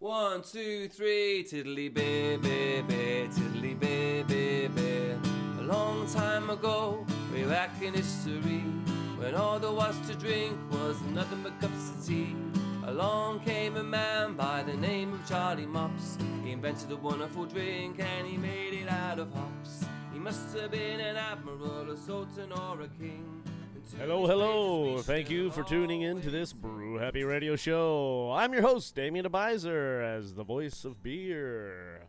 1, 2, 3, tiddly baby, tiddly baby. A long time ago, way back in history, when all there was to drink was nothing but cups of tea. Along came a man by the name of Charlie Mops. He invented a wonderful drink and he made it out of hops. He must have been an admiral, a sultan, or a king. Hello. Thank you for tuning in to this Brew Happy radio show. I'm your host, Damian as the voice of beer.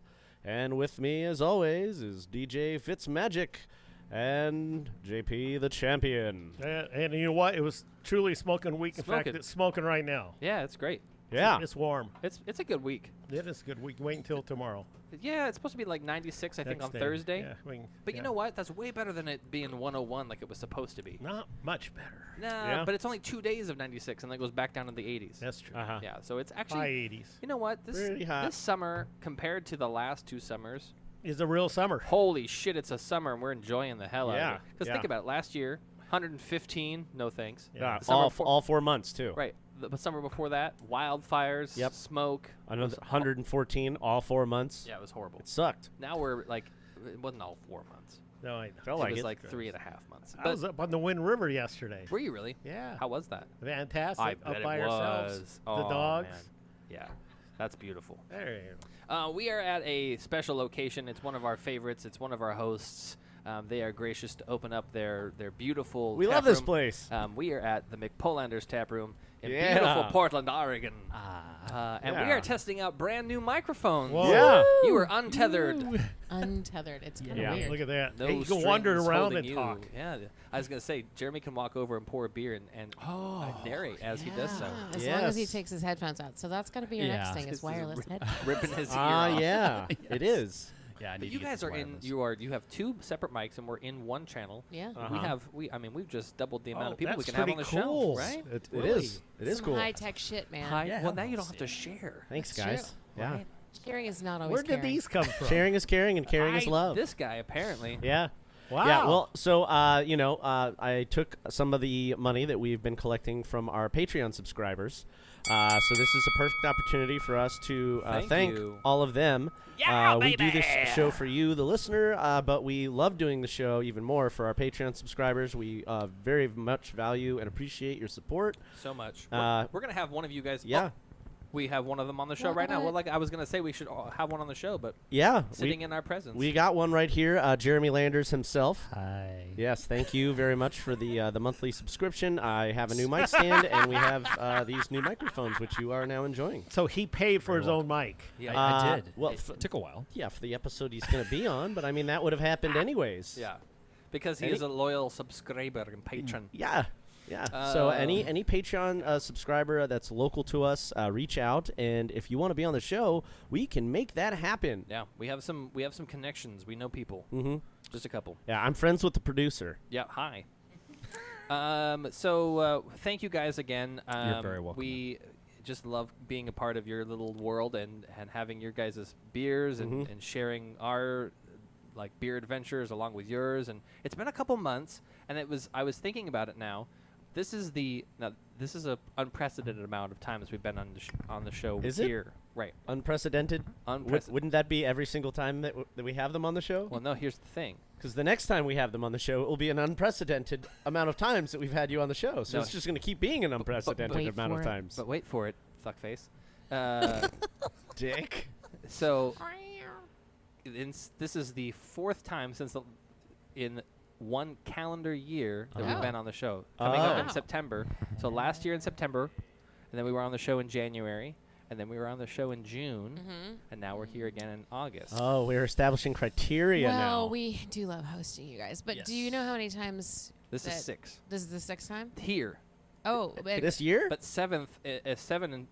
And with me, as always, is DJ Fitzmagic and JP the champion. And you know what? It was truly smoking week. In fact, it's smoking right now. Yeah, it's great. Yeah. It's warm. It's a good week. It is a good week. Wait until tomorrow. Yeah, it's supposed to be like 96, I think, on day. Thursday. Yeah, but you know what? That's way better than it being 101 like it was supposed to be. Not much better. Nah, but it's only 2 days of 96, and then it goes back down to the 80s. That's true. Uh-huh. Yeah, so it's actually High 80s. You know what? Pretty hot. This summer, compared to the last 2 summers, Is a real summer. holy shit, it's a summer, and we're enjoying the hell out Yeah, of it. Because yeah. think about it. Last year, 115, no thanks. Yeah. All 4 months, too. Right. The summer before that, wildfires, Yep. smoke. Another 114, all 4 months. Yeah, it was horrible. It sucked. Now we're like, it wasn't all 4 months. No, I know. Felt It like was it. like 3.5 months. I was up on the Wind River yesterday. Were you really? Yeah. How was that? Fantastic. I up bet by it ourselves. was. The Oh, dogs. man. Yeah, that's beautiful. There you go. We are at a special location. It's one of our favorites. It's one of our hosts. They are gracious to open up their beautiful We tap love this room. place. We are at the McPolanders tap room in Yeah. beautiful Portland, Oregon. And we Yeah. are testing out brand new microphones. Whoa. Yeah. You are untethered. Untethered. It's kind of Yeah. weird. Look at that. No Hey, you can wander strings around holding and you. talk. Yeah, I was gonna say Jeremy can walk over and pour a beer and narrate as he does so. As long as he Yes. takes his headphones out. So that's got to be your next thing is wireless headphones. Ripping his ear off. Yeah, it is. Yeah, I But need you to get guys this are in. wireless. You have 2 separate mics, and we're in one channel. Yeah. We've just doubled the amount Oh, of people we that's can have on the pretty cool. show, right? It Really? is. It is Some cool. high-tech shit, man. Well, now you don't have to share. Thanks, That's guys. true. Yeah. Right? Sharing is not always Where did caring. these come from? Sharing is caring and caring is love. This guy apparently. Yeah. Wow. Yeah, well, so, I took some of the money that we've been collecting from our Patreon subscribers. So this is a perfect opportunity for us to Thank thank you. all of them. Yeah, we do baby! this show for you, the listener, but we love doing the show even more for our Patreon subscribers. We very much value and appreciate your support. So much. Uh, We're gonna have one of you guys. Yeah. Oh, we have one of them on the show What right now. about- Well, like I was gonna say, we should have one on the show, but Yeah. sitting in our presence. We got one right here, Jeremy Landers himself. Hi. Yes, thank you very much for the monthly subscription. I have a new mic stand, and we have these new microphones, which you are now enjoying. So he paid for his own mic. Yeah. I did. Well, It took a while. Yeah, for the episode he's going to be on, but I mean, that would have happened anyways. Yeah. Because he is a loyal subscriber and patron. Yeah. Yeah. So any Patreon subscriber that's local to us, reach out, and if you want to be on the show, we can make that happen. Yeah, we have some connections. We know people. Mm-hmm. Just a couple. Yeah, I'm friends with the producer. Yeah. Hi. So thank you guys again. You're very welcome. We just love being a part of your little world and having your guys' beers and sharing our beer adventures along with yours. And it's been a couple months, and I was thinking about it now. This is a unprecedented amount of times we've been on the show Is it? here. Right. Unprecedented? Wouldn't that be every single time that we have them on the show? Well, no, here's the thing. Because the next time we have them on the show, it will be an unprecedented amount of times that we've had you on the show. So No. it's just going to keep being an unprecedented wait amount of for it. times. But wait for it, fuckface. Dick. So this is the 4th time in one calendar year that we've Oh. been on the show. Coming up in Wow. September. So last year in September, and then we were on the show in January, and then we were on the show in June, and now we're here again in August. Oh, we're establishing criteria now. Well, we do love hosting you guys. But do you know how many times This is that- 6. This is the 6th time? Here. Oh, but This year? But 7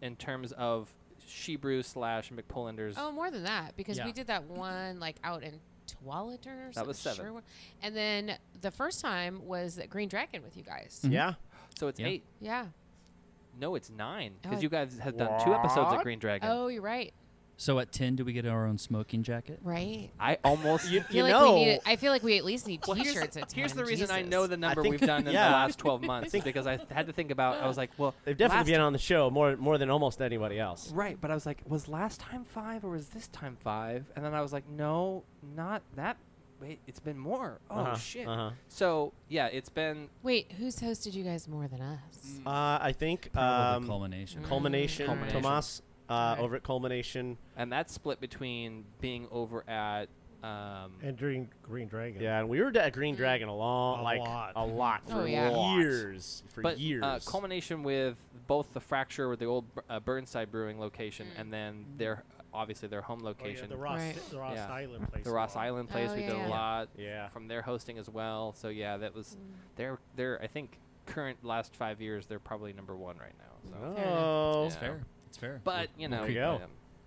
in terms of Shebrew / McPolanders. oh, more than that because Yeah. we did that one out in Tualatin or something. That was 7. Sure. And then the first time was at Green Dragon with you guys. Yeah. So it's Yeah. 8. Yeah. No, it's 9 Oh, because you guys have done 2 episodes at What? Green Dragon. Oh, you're right. So at 10, do we get our own smoking jacket? Right. I almost. You feel like know, we need, I feel like we at least need Well, T-shirts at 10. here's the reason I Jesus. know the number think- we've done in the yeah. last 12 months because I had to think about. I was like, well, they've definitely last been on the show more than almost anybody else. right, but I was like, was last time 5 or was this time 5? And then I was like, no, not that. Wait, it's been more. Oh Uh-huh, shit. uh-huh. So yeah, it's been. Wait, who's hosted you guys more than us? I think Probably culmination. Culmination, Culmination. Tomas over at Culmination. And that's split between being over at And Green Dragon. Yeah, and we were at Green Dragon a long, A like lot. a lot Oh, for yeah. years, but years. culmination with both the Fracture with the old Burnside Brewing location and then their obviously their home Oh, yeah, location, the Ross, Right. the Ross Yeah. Island place. the Ross Island place. Oh, We yeah, did a yeah. lot Yeah. from their hosting as well. So yeah, that was they're I think current last 5 years they're probably number 1 right now. So. Oh, It's Yeah. fair. It's fair. But you know, There you go.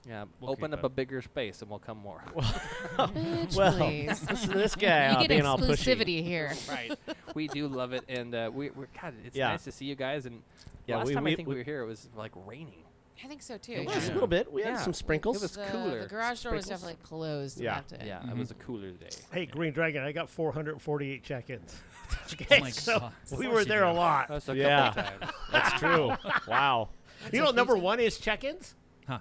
yeah, We'll open keep up it. a bigger space and we'll come more. Bitch, well, please. listen to this guy You get being all pushy. exclusivity here. Right. We do love it, and we're God. It's Yeah. nice to see you guys. And Yeah, last we- time we- I think we we- were here, it was like raining. I think so too. It yeah. was a little bit. We had Yeah. some sprinkles. It was the, cooler. The garage door was Sprinkles. definitely closed. Yeah. that day. Yeah, it was a cooler day. Hey, Green Dragon, I got 448 check-ins. Oh my So God. we Of were course you there a do. lot. That's a Yeah. couple times. That's true. Wow. You know what number 1 is check-ins? Huh.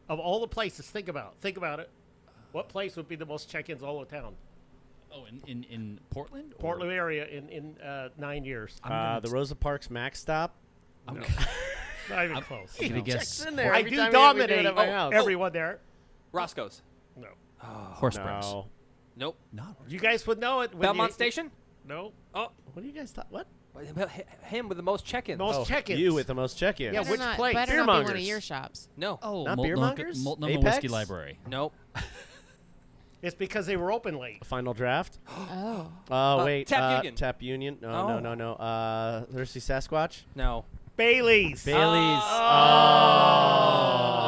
Of all the places, think about it. What place would be the most check-ins all of town? Oh, in Portland? Or- Portland area in 9 years. The Rosa Parks Max stop. No. Not even close. I'm gonna guess in there. I every do time we do it dominate at my house. everyone there. Roscoe's. No. horse bros. No. Nope. No. You guys would know it. when Belmont you- Station. No. Oh, What do you guys thought? What? him with the most check-ins. Most check-ins. You with the most check-ins. Yeah, Better which not, place? Better Beer not be one of mongers. your shops. No. Oh, Not beer mongers? Multnomah Apex? Whiskey Library. Nope. It's because they were open late. Final draft. Oh. Oh wait. Tap Union. Tap Union. No, Oh. no. Thirsty Sasquatch. No. Bailey's. Bailey's. Oh.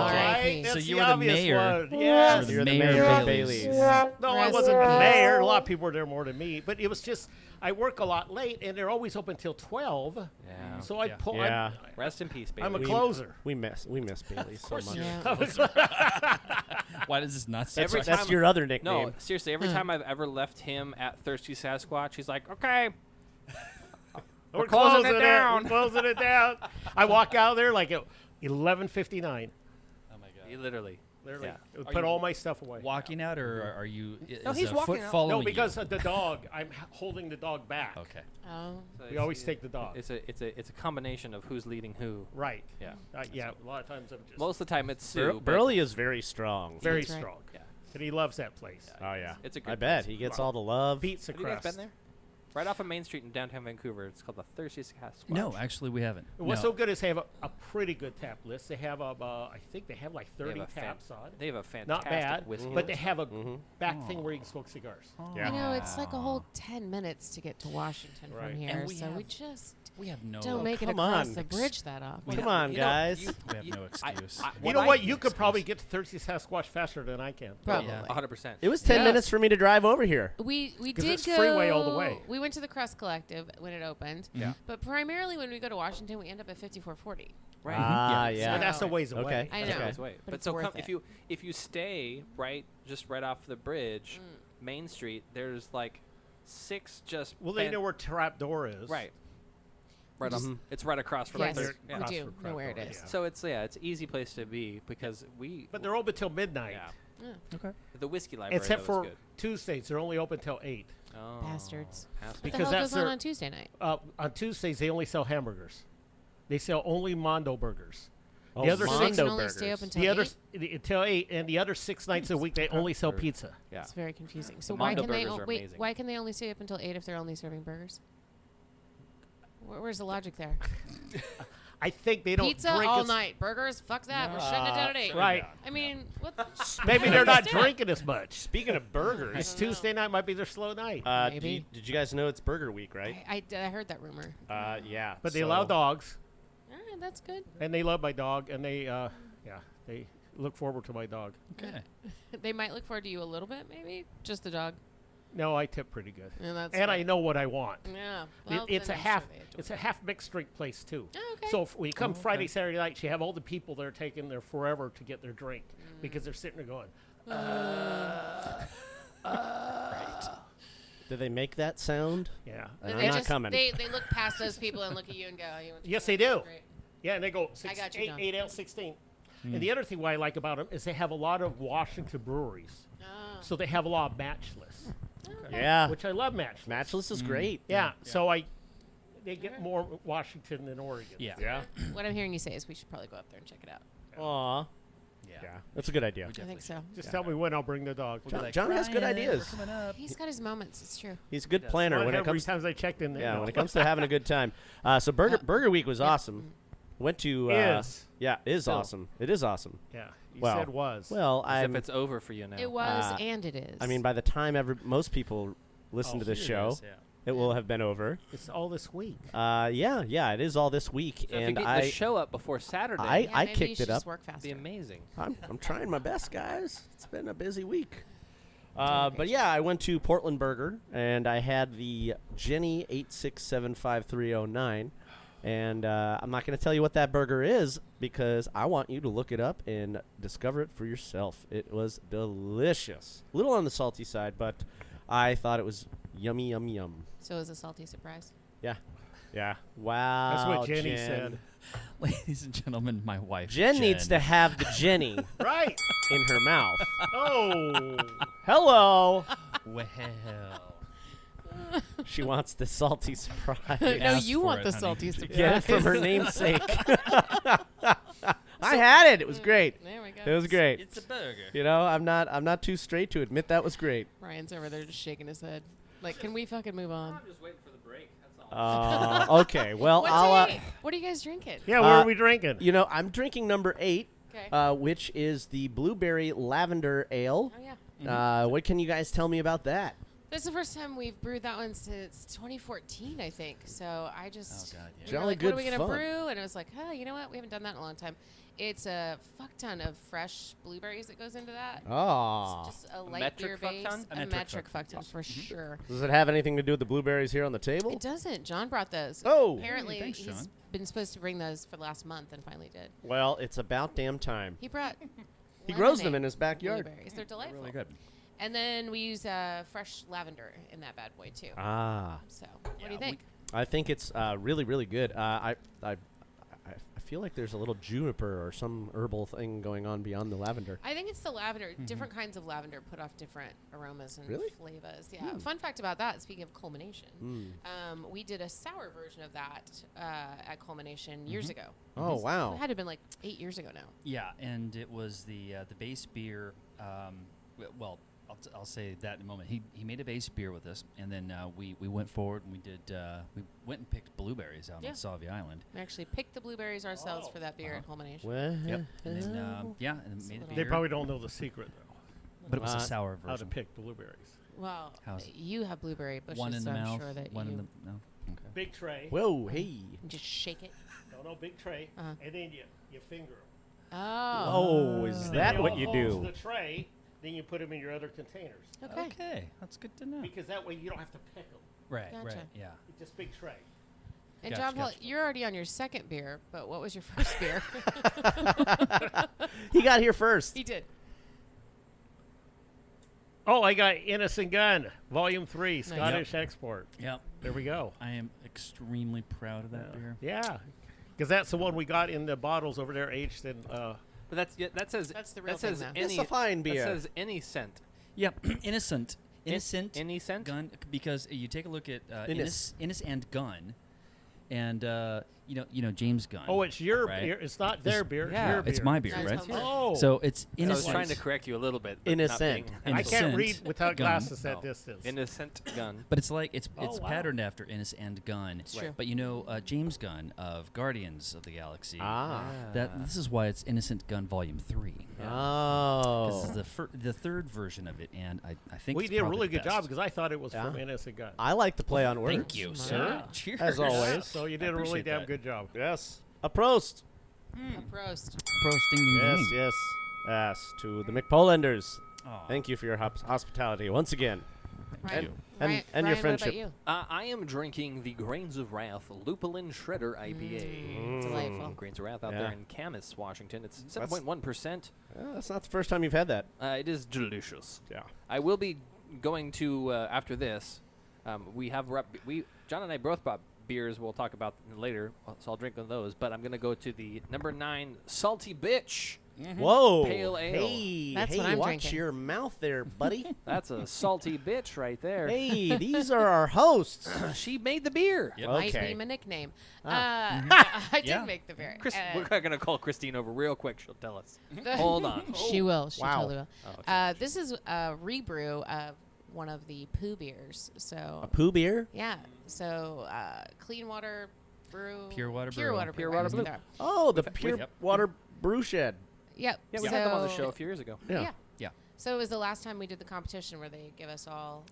Right? R.I.P. That's So the you were the obvious mayor. one. Yes. You're the Mayor mayor of Bailey's. Bailey's. No, I Rest wasn't in the peace. mayor. A lot of people were there more than me. But it was just, I work a lot late, and they're always open till 12. Yeah. So I Yeah. pull. Yeah. Rest in peace, baby. I'm a We- closer. We miss Bailey's so much. Yeah. Why does this not That's, say Every that's time- your other nickname. No, seriously. Every time I've ever left him at Thirsty Sasquatch, he's like, "Okay, We're closing it down." We're closing it down. I walk out there like at 11:59. Oh my he god. literally." Literally. Yeah. I would Are put you all my stuff away. Walking out, or are you? No, is he's a walking foot out. following No, because you? of the dog. I'm holding the dog back. Okay. Oh. So We it's- always take the dog. It's a combination of who's leading who. Right. Yeah. Yeah. A lot of times I'm just Most of the time it's Sue. but- Burley is very strong. very That's right. strong. Yeah. And he loves that place. Oh yeah. It's a good I bet place. he gets all the love. Pizza Have you guys crust. been there? Right off of Main Street in downtown Vancouver. It's called the Thirsty Sasquatch. No, actually, we haven't. What's No. so good is they have a pretty good tap list. They have I think they have like They have 30 a fan- taps on. They have a fantastic Not bad, whiskey but they list. have a back thing where you can smoke cigars. Yeah. You know, it's like a whole 10 minutes to get to Washington Right. from And here, we so have- we just We have no. don't make it come across on. the bridge that often. Come on, You know, guys. you- We have you- no excuse. You know what? You could probably get to Thirsty Sasquatch faster than I can. Probably. Yeah. 100%. It was 10 Yeah. minutes for me to drive over here. We 'Cause did it's go freeway all the way. We went to the Crust Collective when it opened. Yeah. But primarily when we go to Washington, we end up at 5440. Right. Ah, Yeah. yeah. But that's a So- ways away. Okay. I That's know. a ways away. But it's so worth come, it. if you stay right off the bridge, Main Street, there's like 6 just Well, they know where Trap Door is. right. Right on. It's right across from Yes, the there- third. we Yeah. across do from know where it Trap Door, is. yeah. So it's an easy place to be because we. But they're open till midnight. Yeah. Okay. The whiskey library. Except though, for is good. Tuesdays, they're only open till 8. Oh, Bastards. bastards. What the Because hell that's goes on their- on Tuesday night? On Tuesdays, they only sell hamburgers. They sell only Mondo burgers. Oh, The other So they six, can Mondo only stay burgers. open till the 8? other until 8, and the other 6 nights a week they only sell Burger. pizza. Yeah. It's very confusing. So The why Mondo can they burgers are wait? amazing. Why can they only stay up until 8 if they're only serving burgers? Where's the logic there? I think they don't Pizza drink all as, night, burgers. Fuck that. We're shutting it down at 8. Right. I mean, what? Maybe they're not drinking as much. Speaking of burgers, It's Tuesday night might be their slow night. Maybe. did you guys know it's Burger Week, right? I heard that rumor. Yeah. But they so- allow dogs, That's good. and they love my dog, and they they look forward to my dog. Okay. They might look forward to you a little bit, maybe. Just the dog. No, I tip pretty good. Yeah, that's And I good. know what I want. Yeah. It's a then I'm half. sure they enjoy It's it. a half mixed drink place too. Oh, okay. So if we come Friday, Saturday night, you have all the people that are taking their forever to get their drink because they're sitting there going, Do they make that sound? yeah. And They I'm not coming. They look past those people and look at you and go, "Oh, you want to Yes, try they that? do. Great." Yeah, and they go I got you, John. 8 ounce 16. And the other thing why I like about them is they have a lot of Washington breweries. Oh. So they have a lot of matchless, Yeah. which I love matchless. Matchless is great. Yeah, so they get more Washington than Oregon. Yeah. Yeah. What I'm hearing you say is we should probably go up there and check it out. Aw. Yeah. Yeah. That's a good idea. I think so. Just tell me when I'll bring the dog. We'll be like, John has good "Ryan, ideas. we're coming up." He's got his moments. It's true. He's a good Yes. planner Not when it every comes. times I checked in there. Yeah, no. when it comes to having a good time. So Burger Week was awesome. Went to Is. Yeah, is Still. awesome. It is awesome. Yeah, you Well, said was. Well, As if I'm. it's over for you now. It was and it is. I mean, by the time most people listen Oh, to this Here it show, is, yeah. it will have been over. It's all this week. Yeah, it is all this week, So if you and get the show up before Saturday, I yeah, maybe you kicked should it just up. work it'd be faster. amazing. I'm trying my best, guys. It's been a busy week. Doing But yeah, I went to Portland Burger and I had the Jenny 8675309, and I'm not going to tell you what that burger is because I want you to look it up and discover it for yourself. It was delicious, a little on the salty side, but I thought it was yummy, yum, yum. So it was a salty surprise. Yeah. Wow. That's what Jenny Jen. said. Ladies and gentlemen, my wife. Jen needs to have the Jenny Right. in her mouth. Oh. Hello. Well. She wants the salty surprise. No, asked you for want it, the honey. salty surprise. Get it from her namesake. I had it. It was great. There we go. It was great. It's a burger. You know, I'm not too straight to admit that was great. Ryan's over there just shaking his head. Like, can we fucking move on? just waiting for the break. That's all. Okay. Well, What's I'll. eight? What are you guys drinking? Yeah, what are we drinking? You know, I'm drinking number 8, Okay. which is the blueberry lavender ale. Oh yeah. What can you guys tell me about that? This is the first time we've brewed that one since 2014, I think. So I just Oh, God, yeah. we were Jolly like, good what are we gonna fun. brew? And it was like, oh, you know what? We haven't done that in a long time. It's a fuck ton of fresh blueberries that goes into that. Oh. It's just a light metric beer fuck base. ton? A metric fuck ton for sure. Does it have anything to do with the blueberries here on the table? It doesn't. John brought those. Oh. Apparently, Hey, thanks, he's John. been supposed to bring those for the last month and finally did. Well, it's about damn time. He brought. He grows them lemonade in his backyard. Blueberries. They're delightful. Really good. And then we use fresh lavender in that bad boy too. Ah. So, what do you think? I think it's really, really good. I feel like there's a little juniper or some herbal thing going on beyond the lavender. I think it's the lavender. Different kinds of lavender put off different aromas and Really? flavors. Yeah. Fun fact about that. Speaking of culmination, we did a sour version of that at culmination years ago. Oh, It wow. had to have been like 8 years ago now. Yeah, and it was the base beer. Well, I'll say that in a moment. He made a base beer with us, and then we went forward and we went and picked blueberries out Yeah. on Salvia Island. We actually picked the blueberries ourselves for that beer at culmination. Well, Yep. And then and then It's a made the little- They beer. probably don't know the secret though. But it was a Uh, sour How to version. pick blueberries. Well, How's it? you have blueberry bushes, One in so the I'm mouth, sure that one you in the no. Okay. Big tray. Whoa, hey. just shake it. No, big tray. Uh-huh. And then you finger them. Oh. Oh, is that what you do? The tray. Then you put them in your other containers Okay. Okay, that's good to know. because that way you don't have to pick them. Right, Gotcha. right, yeah. It's just big tray. And Gotcha, John Paul, gotcha. you're already on your second beer, but what was your first beer? He got here first. He did. Oh, I got Innocent Gun, Volume 3, Nice. Scottish Export. Yep. There we go. I am extremely proud of that beer. Yeah, because that's the one we got in the bottles over there, aged in. But that says That's the real that says thing, though. any It's a fine that beer. says any scent. Yep. Innocent Any scent? gun because you take a look at Innis. Innis and Gun, and you know James Gunn. Oh, it's your Right. beer. It's not their beer. yeah, it's your beer. it's my beer, No, it's right? not mine. Oh, So it's So I was Innocent. trying to correct you a little bit. but not Innocent. being I Innocent can't read without Gun. glasses at No. distance. Innocent gun. But it's like it's Oh, wow. patterned after Innis and Gunn. It's true. But you know James Gunn of Guardians of the Galaxy. Ah. This is why it's Innocent Gun Volume 3. This Oh. is the third version of it, and I think we it's did a probably really the good job best. because I thought it was Yeah. from Innocent Gun. I like to play on words. Thank you, sir. Wow. Cheers. As always. So you did a really appreciate damn that. good job. Yes. A prost. A prost. Prost, ding, ding, Yes, ding. yes. Yes, to the McPolanders. Aw. Thank you for your hospitality once again. Ryan, And Ryan, your Ryan, friendship. What about you? I am drinking the Grains of Wrath Lupulin Shredder IPA. Delightful. Grains of Wrath out Yeah. there in Camas, Washington. It's That's- Yeah, 7.1%. that's not the first time you've had that. It is delicious. Yeah. I will be going to after this. We have John and I both bought beers. We'll talk about later, so I'll drink on those. But I'm gonna go to the number 9 Salty Bitch. Whoa. Pale ale. Hey, That's hey, what I'm watch drinking. your mouth there, buddy. That's a salty bitch right there. Hey, these are our hosts. She made the beer. Yep. Might Okay. be my nickname. Ah. I did Yeah. make the beer. We're gonna call Christine over real quick. She'll tell us. Hold on. She will. She Wow. totally will. Oh, This is a rebrew of one of the poo beers. A So poo beer? yeah. So clean water brew. Pure water Pure brew. water brew. Pure right, water it's brew. there. Oh, the We've- pure Yep. water brew shed. Yep. Yeah, we so, had them on the show a few years ago. Yeah. Yeah. So it was the last time we did the competition where they give us all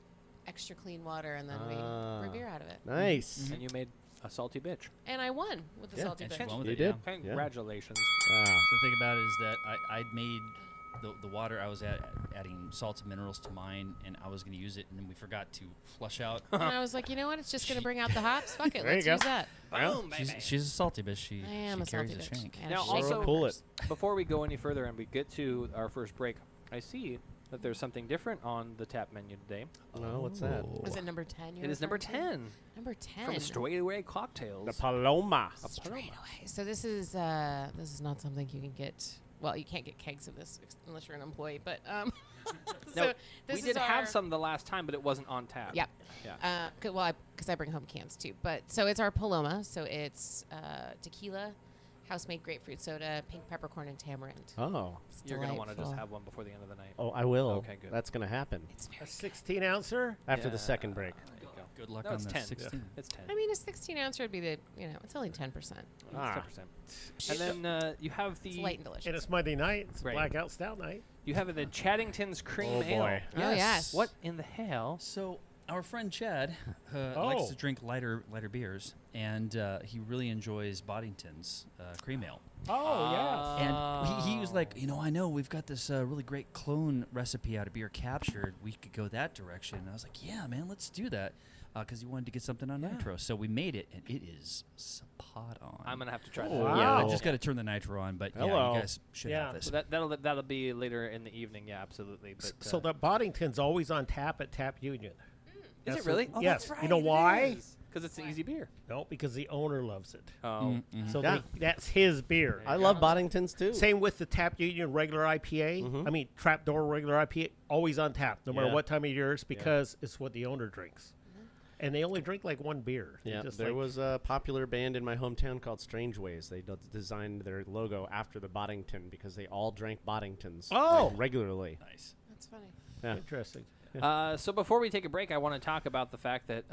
extra clean water and then we brew beer out of it. Nice. And you made a salty bitch. And I won with the Yeah. salty And she bitch. won with You it, did? yeah. Congratulations. Wow. So the thing about it is that I'd made the water. I was adding salts and minerals to mine, and I was going to use it, and then we forgot to flush out. And I was like, you know what? It's just going to bring out the hops. Fuck it. There you Let's go. use that. Boom, baby. She's a salty bitch. She I am a carries salty a bitch. shank. And Now, a shake also- of Pull it. peppers. Before we go any further and we get to our first break, I see that there's something different on the tap menu today. Oh, what's that? Was it number 10? It is number 10 Number 10. from Straightaway Cocktails. The Paloma. Straight away. So this is not something you can get. Well, you can't get kegs of this unless you're an employee. But so No, this we is did have our- some the last time, but it wasn't on tap. Yep. Yeah. Because I bring home cans too. But so it's our Paloma. So it's tequila, house-made grapefruit soda, pink peppercorn, and tamarind. Oh. It's You're going to want to just delightful. have one before the end of the night. Oh, I will. Okay, good. That's going to happen It's very A 16 ouncer? after the Yeah. second break. There you go. Good luck No, on it's the 10. 16. It's 10. I mean, a 16 ounce would be it's only 10%. It's Ah. 10%. And then you have It's the light and delicious. And it's Monday night. It's Right. blackout stout night. the Chaddington's cream Oh, ale. boy. Oh, yes. What in the hell? So our friend Chad likes Oh. to drink lighter beers, and he really enjoys Boddington's cream ale. Oh, yeah. And he was like, I know we've got this really great clone recipe out of Beer Captured. We could go that direction. And I was like, yeah, man, let's do that. Because he wanted to get something on nitro. So we made it, and it is spot on. I'm going to have to try Oh, that. Yeah, I Wow. just got to turn the nitro on, but yeah, Hello. you guys should Yeah. have this. So that'll be later in the evening. Yeah, absolutely. But So the Boddington's always on tap at Tap Union. is that's it really? what- yes. That's right. You know why? Because it's an easy beer. No, because the owner loves it. Oh, So Yeah. that's his beer. I love Boddington's too. Same with the Tap Union regular IPA. I mean, Trapdoor regular IPA, always on tap, no matter Yeah. what time of year it's because it's what the owner drinks. And they only drink like one beer. They Yeah, just there like- was a popular band in my hometown called Strange Ways. They designed their logo after the Boddington because they all drank Boddingtons Oh. regularly. Nice. That's funny. Yeah. Interesting. So before we take a break, I want to talk about the fact that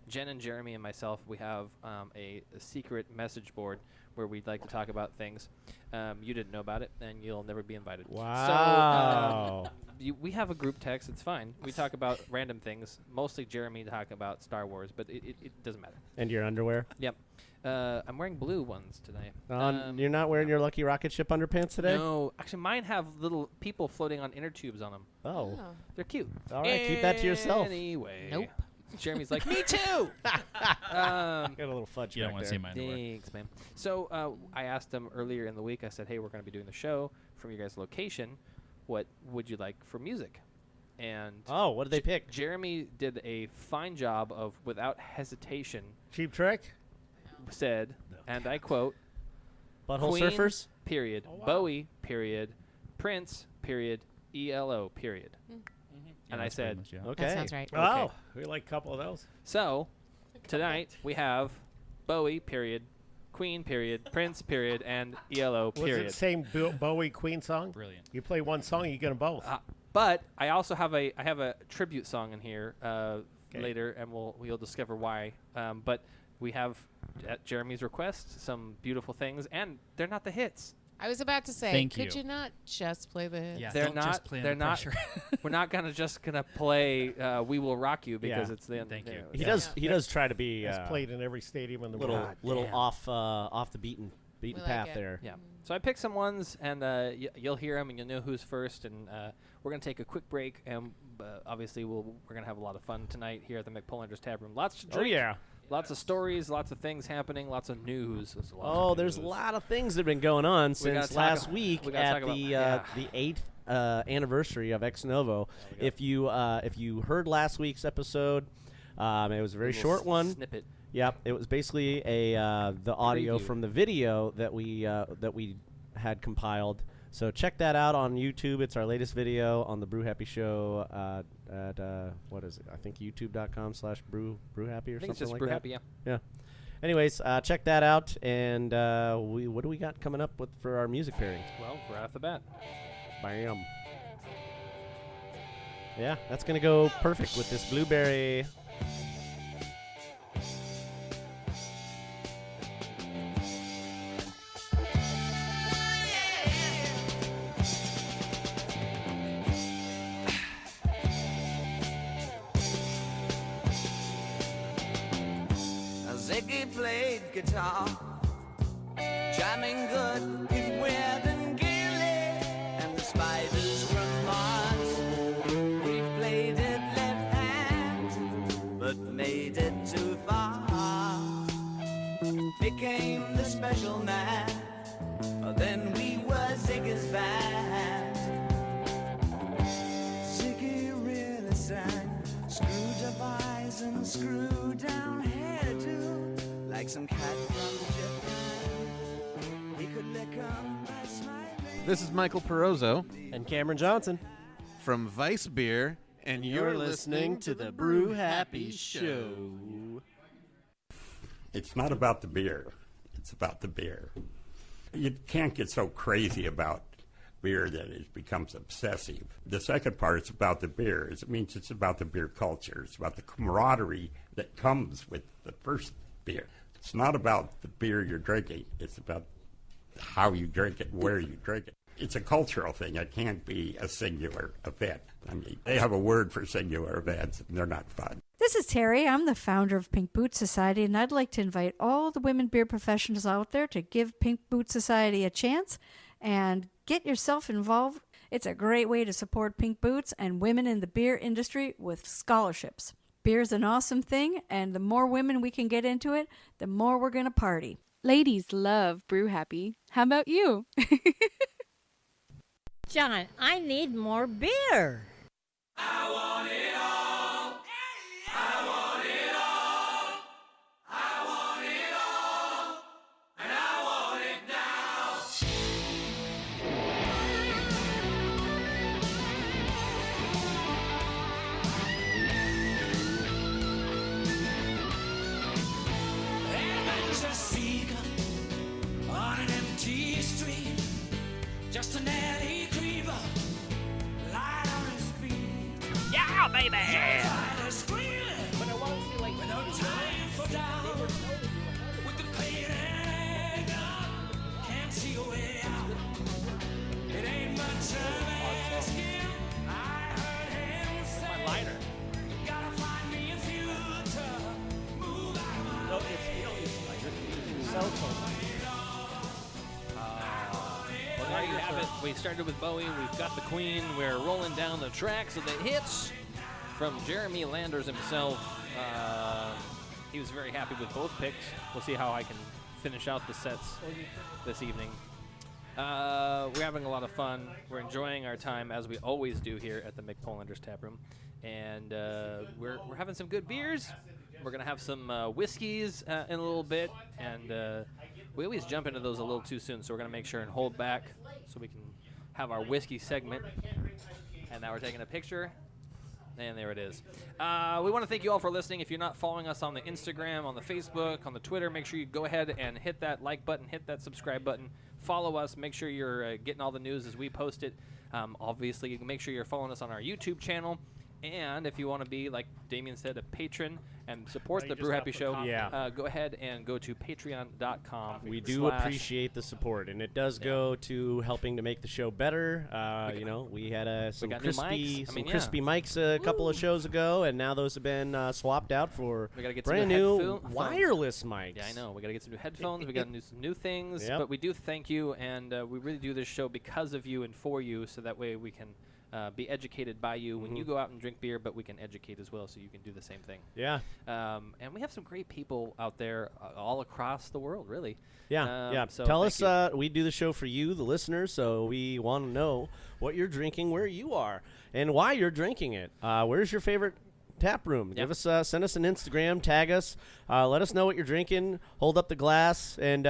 Jen and Jeremy and myself, we have a secret message board where we'd like to talk about things. You didn't know about it, and you'll never be invited. Wow. So we have a group text. It's fine. We talk about random things. Mostly Jeremy talk about Star Wars, but it doesn't matter. And your underwear? Yep. I'm wearing blue ones tonight. You're not wearing your Lucky Rocket Ship underpants today? No, actually, mine have little people floating on inner tubes on them. Oh. They're cute. All right, keep that to yourself. Anyway. Nope. Jeremy's like, me too. Got a little fudge You don't back want to there. see my underwear. Thanks, man. So I asked them earlier in the week. I said, hey, we're going to be doing the show from your guys' location. What would you like for music? And Oh, what did they pick? Jeremy did a fine job of, without hesitation, Cheap Trick? said, and I quote, Butthole Queen, Surfers? period, Oh, wow. Bowie, period, Prince, period, ELO, period. Yeah, And I that's pretty said, much, yeah. Okay. That sounds right. Oh, we like a couple of those. So tonight we have Bowie, period, Queen, period, Prince, period, and ELO, Was period. it the same Bowie Queen song? Brilliant. You play one song, you get them both. But I also have a tribute song in here later, and we'll discover why. But we have, at Jeremy's request, some beautiful things, and they're not the hits. I was about to say, Thank could you. you not just play the hits? Yeah, They're don't not. just play They're under not. pressure. We're not just gonna play "We Will Rock You" because Yeah. it's the end. Thank you. He Yeah. does. He does try to be It's played in every stadium in the little world. little damn. off the beaten We like path it. there. Yeah. So I picked some ones, and you'll hear them, and you'll know who's first. And we're gonna take a quick break, and obviously we're gonna have a lot of fun tonight here at the McPolanders Tap Room. Lots to drink. Oh yeah. Lots of stories, lots of things happening, lots of news. There's a lot of things that have been going on since last week at the 8th anniversary of Ex Novo. If you heard last week's episode, it was a very short one. Snippet. Yep, it was basically the audio Preview. from the video that we had compiled. So check that out on YouTube. It's our latest video on the Brew Happy show at what is it? I think youtube.com/Brew Happy or I think something it's just like Brew that. Happy, yeah. Yeah. Anyways, check that out. And what do we got coming up with for our music pairing? Well, right off the bat. Bam. Yeah, that's gonna go perfect with this blueberry. Ziggy played guitar, jamming good with Weird and Gilly, and the spiders from Mars. We played it left hand, but made it too far. Became the special man, then we were Ziggy's band. Ziggy really sang, screwed up eyes and screwed down hairdo, like some cat from Japan. He could lick 'em by smiling. This is Michael Perozzo And Cameron Johnson. from Vice Beer, and you're listening to the Brew Happy Show. It's not about the beer. It's about the beer. You can't get so crazy about beer that it becomes obsessive. The second part is about the beer. It means it's about the beer culture. It's about the camaraderie that comes with the first beer. It's not about the beer you're drinking. It's about how you drink it, where you drink it. It's a cultural thing. It can't be a singular event. I mean, they have a word for singular events, and they're not fun. This is Terry. I'm the founder of Pink Boot Society, and I'd like to invite all the women beer professionals out there to give Pink Boot Society a chance and get yourself involved. It's a great way to support Pink Boots and women in the beer industry with scholarships. Beer's an awesome thing, and the more women we can get into it, the more we're going to party. Ladies love Brew Happy. How about you? John, I need more beer. I want it all. I want it all. I want it all. And I want it now. Adventure seeker on an empty street. Just an alley creeper, light on his feet. Yeah, baby. Fighter screaming, but I want to see like no time for doubt. With the pain and anger, can't see a way out. It ain't much of asking. I heard him say, My lighter. gotta find me a future. Move out of my way. Cell phone. Well, there you have it. We started with Bowie. We've got the Queen. We're rolling down the tracks of the hits from Jeremy Landers himself. He was very happy with both picks. We'll see how I can finish out the sets this evening. We're having a lot of fun. We're enjoying our time, as we always do here at the McPolanders Tap Room. And we're having some good beers. We're going to have some whiskeys in a little bit. And we always jump into those a little too soon, so we're going to make sure and hold back so we can have our whiskey segment. And now we're taking a picture. And there it is. We want to thank you all for listening. If you're not following us on the Instagram, on the Facebook, on the Twitter, make sure you go ahead and hit that like button, hit that subscribe button. Follow us. Make sure you're getting all the news as we post it. Obviously, make sure you're following us on our YouTube channel. And if you want to be, like Damian said, a patron and support you the just Brew got Happy the Show, coffee. go ahead and go to patreon.com. We do appreciate the support, and it does go to helping to make the show better. We had some got new crispy, mics. I mean, crispy mics a couple of shows ago, and now those have been swapped out for We gotta get some brand new new headphones. wireless mics. Yeah, I know. We got to get some new headphones. We got to do some new things. Yep. But we do thank you, and we really do this show because of you and for you, so that way we can be educated by you when you go out and drink beer, but we can educate as well, so you can do the same thing. Yeah. And we have some great people out there all across the world, really. Yeah. So Tell thank us, we do the show for you, the listeners, so we want to know what you're drinking, where you are, and why you're drinking it. Where's your favorite tap room? Give us, send us an Instagram, tag us, let us know what you're drinking, hold up the glass, and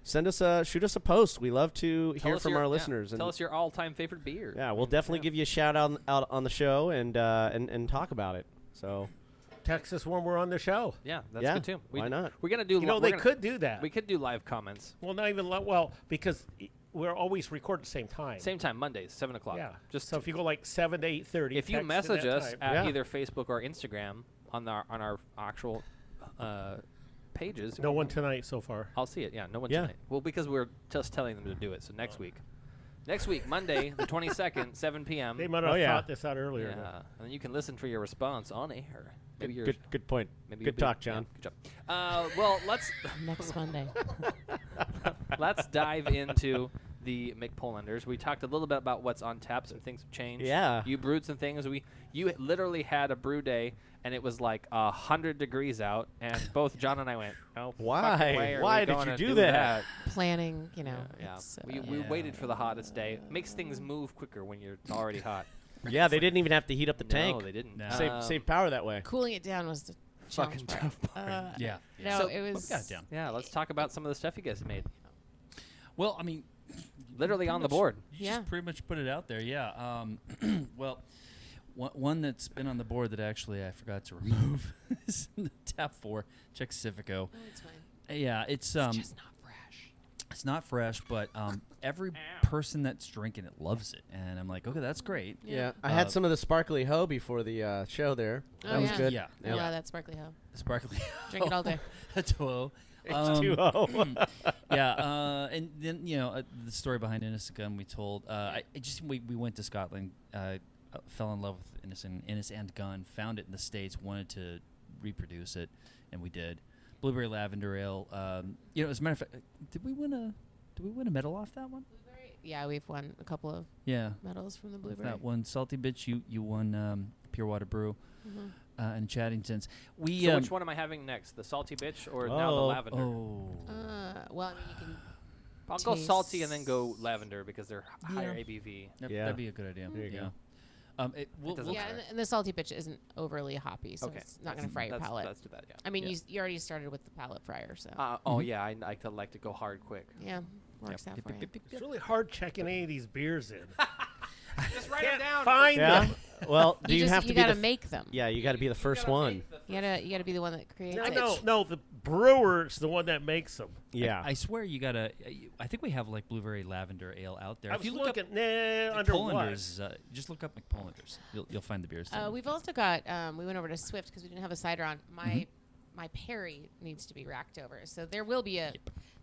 send us shoot us a post. We love to hear from our listeners. Tell us your all-time favorite beer. Yeah, we'll definitely give you a shout out on the show and talk about it. So Text us when we're on the show. Yeah, that's good too. Why not? We're gonna do. They could do that. We could do live comments. Well, not even because we're always recording at the same time. Same time, Mondays, 7 o'clock. Yeah. Just so if you go like 7 to 8:30. if you text message at that us time. at either Facebook or Instagram on our actual pages. No one tonight so far. I'll see it. Yeah, no one tonight. Well, because we're just telling them to do it. So next week. Next week, Monday, the 22nd, 7 p.m. They might have thought this out earlier. Yeah, and then you can listen for your response on air. Maybe Good point. Maybe Good talk, John. Yeah, good job. Well, let's next Monday. Let's dive into the McPolanders. We talked a little bit about what's on tap. Some things have changed. Yeah. You brewed some things. You literally had a brew day, and it was like 100 degrees out, and both John and I went, "Oh, why? Why did you do that?" Planning, Yeah. We waited for the hottest day. Makes things move quicker when it's already hot. Yeah, they didn't even have to heat up the tank. No, they didn't. Save power that way. Cooling it down was the fucking challenge tough part. part. No, So it was. got it down. Yeah, let's talk about some of the stuff you guys made. Well, I mean, literally on the board. You just pretty much put it out there. Yeah. Well, one that's been on the board that actually I forgot to remove is the tap 4 Czech Civico. Oh, it's fine. Yeah, it's just not fresh. It's not fresh, but every person that's drinking it loves it, and I'm like, okay, that's great. Yeah, I had some of the sparkly hoe before the show there. That was good. Yeah, yeah, that sparkly hoe. Sparkly. Drink it all day. H2O. H2O. Yeah, and then the story behind Innocent Gun we told. We went to Scotland, fell in love with Innocent Gun, found it in the States, wanted to reproduce it, and we did. Blueberry Lavender Ale. As a matter of fact, did we win a medal off that one? Blueberry. Yeah, we've won a couple of medals from the Blueberry. That one, Salty Bitch, you won Pure Water Brew. Mm-hmm. And Chattington's. So which one am I having next? The Salty Bitch or now the Lavender? Well, I mean, you can. I'll go salty and then go lavender because they're higher ABV. That'd be a good idea. There you go. And the Salty Bitch isn't overly hoppy, so it's not going to fry your palate. Let's do that. Yeah. I mean, you already started with the palate fryer, so. Yeah, I like to go hard quick. Yeah, works out for you. It's really hard checking any of these beers in. Just write them down. Find them. Well, do you have to be gotta make them. Yeah, you got to be the first one. You gotta be the one that creates it. No, the brewer's the one that makes them. Yeah, I swear you gotta. I think we have like Blueberry Lavender Ale out there. I If you was look looking, up under McPolanders, just look up McPolanders. You'll find the beers. We've also got. We went over to Swift because we didn't have a cider on. My Perry needs to be racked over, so there will be a.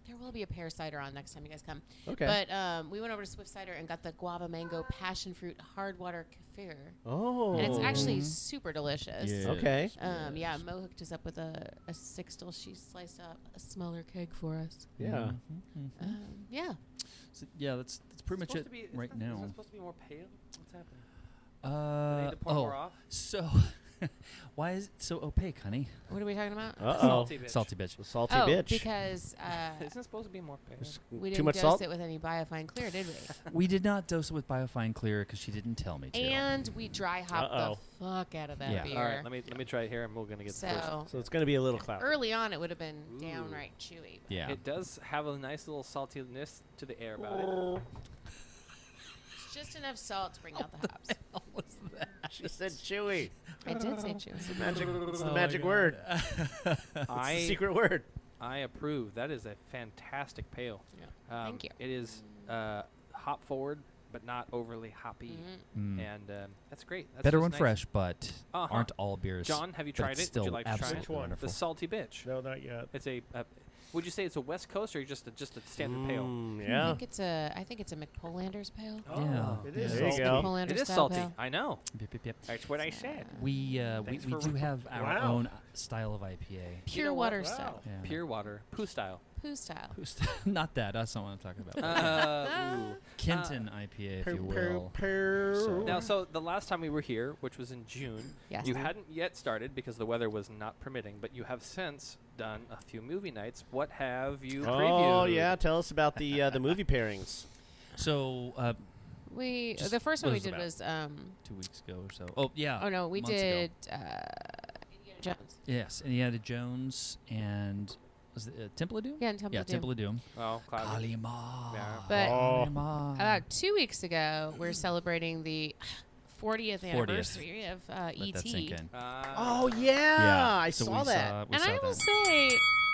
There will be a pear cider on next time you guys come. Okay. But we went over to Swift Cider and got the guava mango passion fruit hard water kefir. Oh. And it's actually super delicious. Yeah. Okay. Yeah, Mo hooked us up with a sixtel. She sliced up a smaller keg for us. Yeah. Yeah. So, yeah, that's pretty much it right now. Is it supposed to be more pale? What's happening? Do they need to pour more off? So why is it so opaque, honey? What are we talking about? Salty bitch. Salty bitch. The salty Oh, bitch. because Isn't it supposed to be more pale? we Too didn't much dose salt? it with any biofine clear, did we? We did not dose it with Biofine Clear because she didn't tell me to. And we dry hopped the fuck out of that Yeah. beer. All right, let me try it here, and we're gonna get the first. So it's going to be a little cloud. Early on, it would have been downright chewy. Yeah. It does have a nice little saltiness to the air about it. It's just enough salt to bring out the hops. She said chewy. I did say chewy. It's the magic word. It's the secret word. I approve. That is a fantastic pale. Yeah. Thank you. It is hop forward, but not overly hoppy, and that's great. That's Better just when nice. fresh, but Uh-huh. aren't all beers. John, have you but tried it's it? Still Would you like to try it? absolutely Which one? wonderful. The salty bitch. No, not yet. It's a. Would you say it's a West Coast or just a standard pale? Yeah. I think it's a McPolanders pale. Yeah. It is There you salty. go. McPolanders It is style salty. pale. I know. Yep. That's what I said. We Thanks we for do have our Wow. own style of IPA. Pure know what? water Wow. style. Yeah. Pure water, poo style. Poo style. Not that. That's not what I'm talking about. Ooh. Kenton IPA, if you will. So- Now, so the last time we were here, which was in June, Yes. you hadn't yet started because the weather was not permitting, but you have since done a few movie nights. What have you previewed? Oh yeah, tell us about the movie pairings. So Just- The first one what we was it did about? was 2 weeks ago or so. Oh yeah. oh no, we months ago. did Indiana Jones. Yes, Indiana Jones and was it Temple of Doom? Yeah, and Temple yeah, of Doom. Temple of Doom. Oh, classic. Kalima. Yeah. But Kalima. about 2 weeks ago, we're celebrating the 40th 40th. anniversary of Let E.T. that sink in. Oh yeah, I so saw we that. we And saw I will that. say,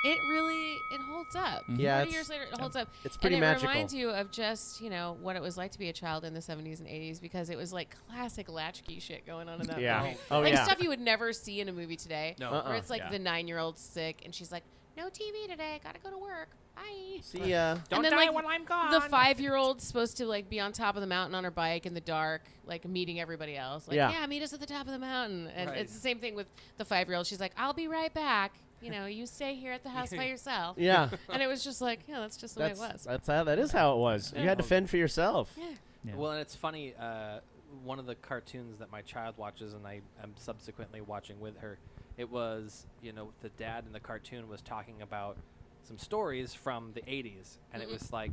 it really holds up. Mhm. Yeah, 40 it's- years later, it holds up. It's pretty and it magical. reminds you of just, what it was like to be a child in the 70s and 80s because it was like classic latchkey shit going on in that Yeah. movie. Oh like yeah. stuff you would never see in a movie today. No. Where it's like Yeah. the 9-year-old's sick and she's like, no TV today, gotta go to work. Bye. See ya. Don't and then, die like, when I'm gone. The 5-year-old's supposed to like be on top of the mountain on her bike in the dark, like meeting everybody else. Like, Yeah. yeah, meet us at the top of the mountain. And Right. it's the same thing with the 5-year-old. She's like, I'll be right back. You stay here at the house by yourself. Yeah. And it was just like, yeah, that's just the way it was. That is how it was. You had to fend for yourself. Yeah. Yeah. Well, and it's funny. One of the cartoons that my child watches, and I am subsequently watching with her, it was, the dad in the cartoon was talking about some stories from the 80s, and it was like,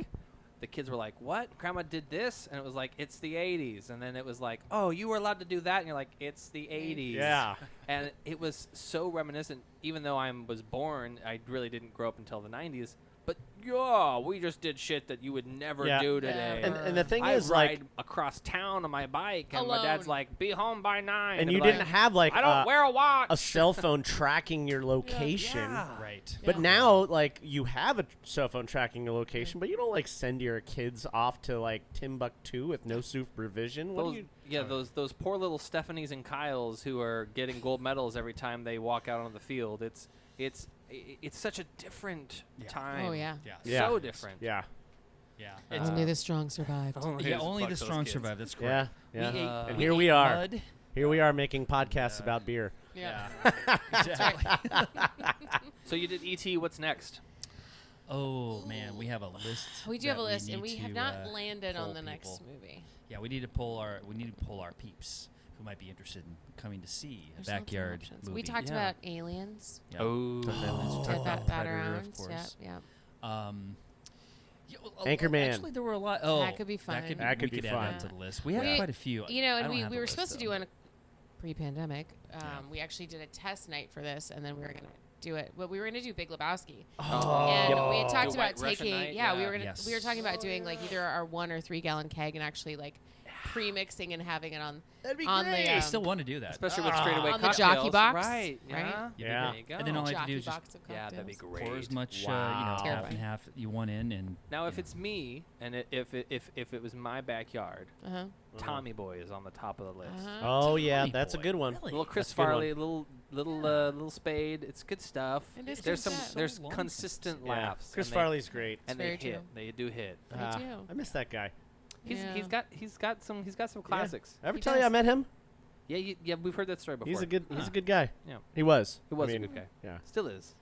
the kids were like, what? Grandma did this? And it was like, it's the 80s. And then it was like, oh, you were allowed to do that? And you're like, it's the 80s. Yeah. And it was so reminiscent. Even though I was born, I really didn't grow up until the 90s. But, yeah, we just did shit that you would never Yeah. do today. And the thing I is, ride like, across town on my bike, and my dad's Alone. like, be home by 9. and I'm you like, didn't have like I don't wear a watch. a cell phone tracking your location. Yeah. Right. But Yeah. now, like, you have a cell phone tracking your location, but you don't like send your kids off to like Timbuktu with no supervision. What Those, do you? yeah, those poor little Stephanies and Kyles who are getting gold medals every time they walk out on the field. It's such a different time. Oh, yeah. Yeah. So different. Yeah. Yeah. Only the strong survived. Yeah, only the strong survive. That's correct. Yeah. We Yeah. ate- And we here we ate are. mud. Here we are making podcasts about beer. Yeah. Exactly. So you did E.T. What's next? Oh man, we have a list. We do have a that list, and need we have to, not landed on poll the next people. movie. Yeah, we need to pull our peeps who might be interested in coming to see There's a lots of backyard options. movie. We talked Yeah. about Aliens. Yeah. Oh. Talked about Aliens, we Did talked about that Predator, around. of course. Yeah. Yeah, Anchorman. Actually, there were a lot. Oh, That could be fun. That could we be add fun. that to the list. We have We- quite a few. You know, I and don't we have were a list, supposed to though. do on a pre-pandemic. We actually did a test night for this, and then we were gonna do it. But we were gonna do Big Lebowski. Oh. And we had talked The about White Russian taking, night, yeah, we yeah. were gonna, Yes. we were talking about doing like either our 1 or 3 gallon keg and actually like pre-mixing and having it on That'd be on great. the I still want to do that. Especially with straightaway on the cocktails. jockey box, Right. right? Yeah. Yeah. There you go. And then all I have to jockey do is just box of yeah, that'd be cocktails. great. pour as much, Wow. half Terrifying. and half you want in, and Now, if yeah. it's me, and if it was my backyard, Uh-huh. Tommy Boy is on the top of the list. Uh-huh. Oh yeah, Tommy that's a Boy, good one. really? Little Chris That's a good one. Farley, little Spade. It's good stuff. It is There's good some stuff. there's So long consistent since- Yeah. laughs. Chris and Farley's great. and Very they hit. true. They do hit. Me Ah, too. I miss that guy. Yeah. He's got some classics. Ever He tell you I does. met him? Yeah, we've heard that story before. He's a good guy. Yeah. He was. He was I mean, a good guy. Yeah. Still is,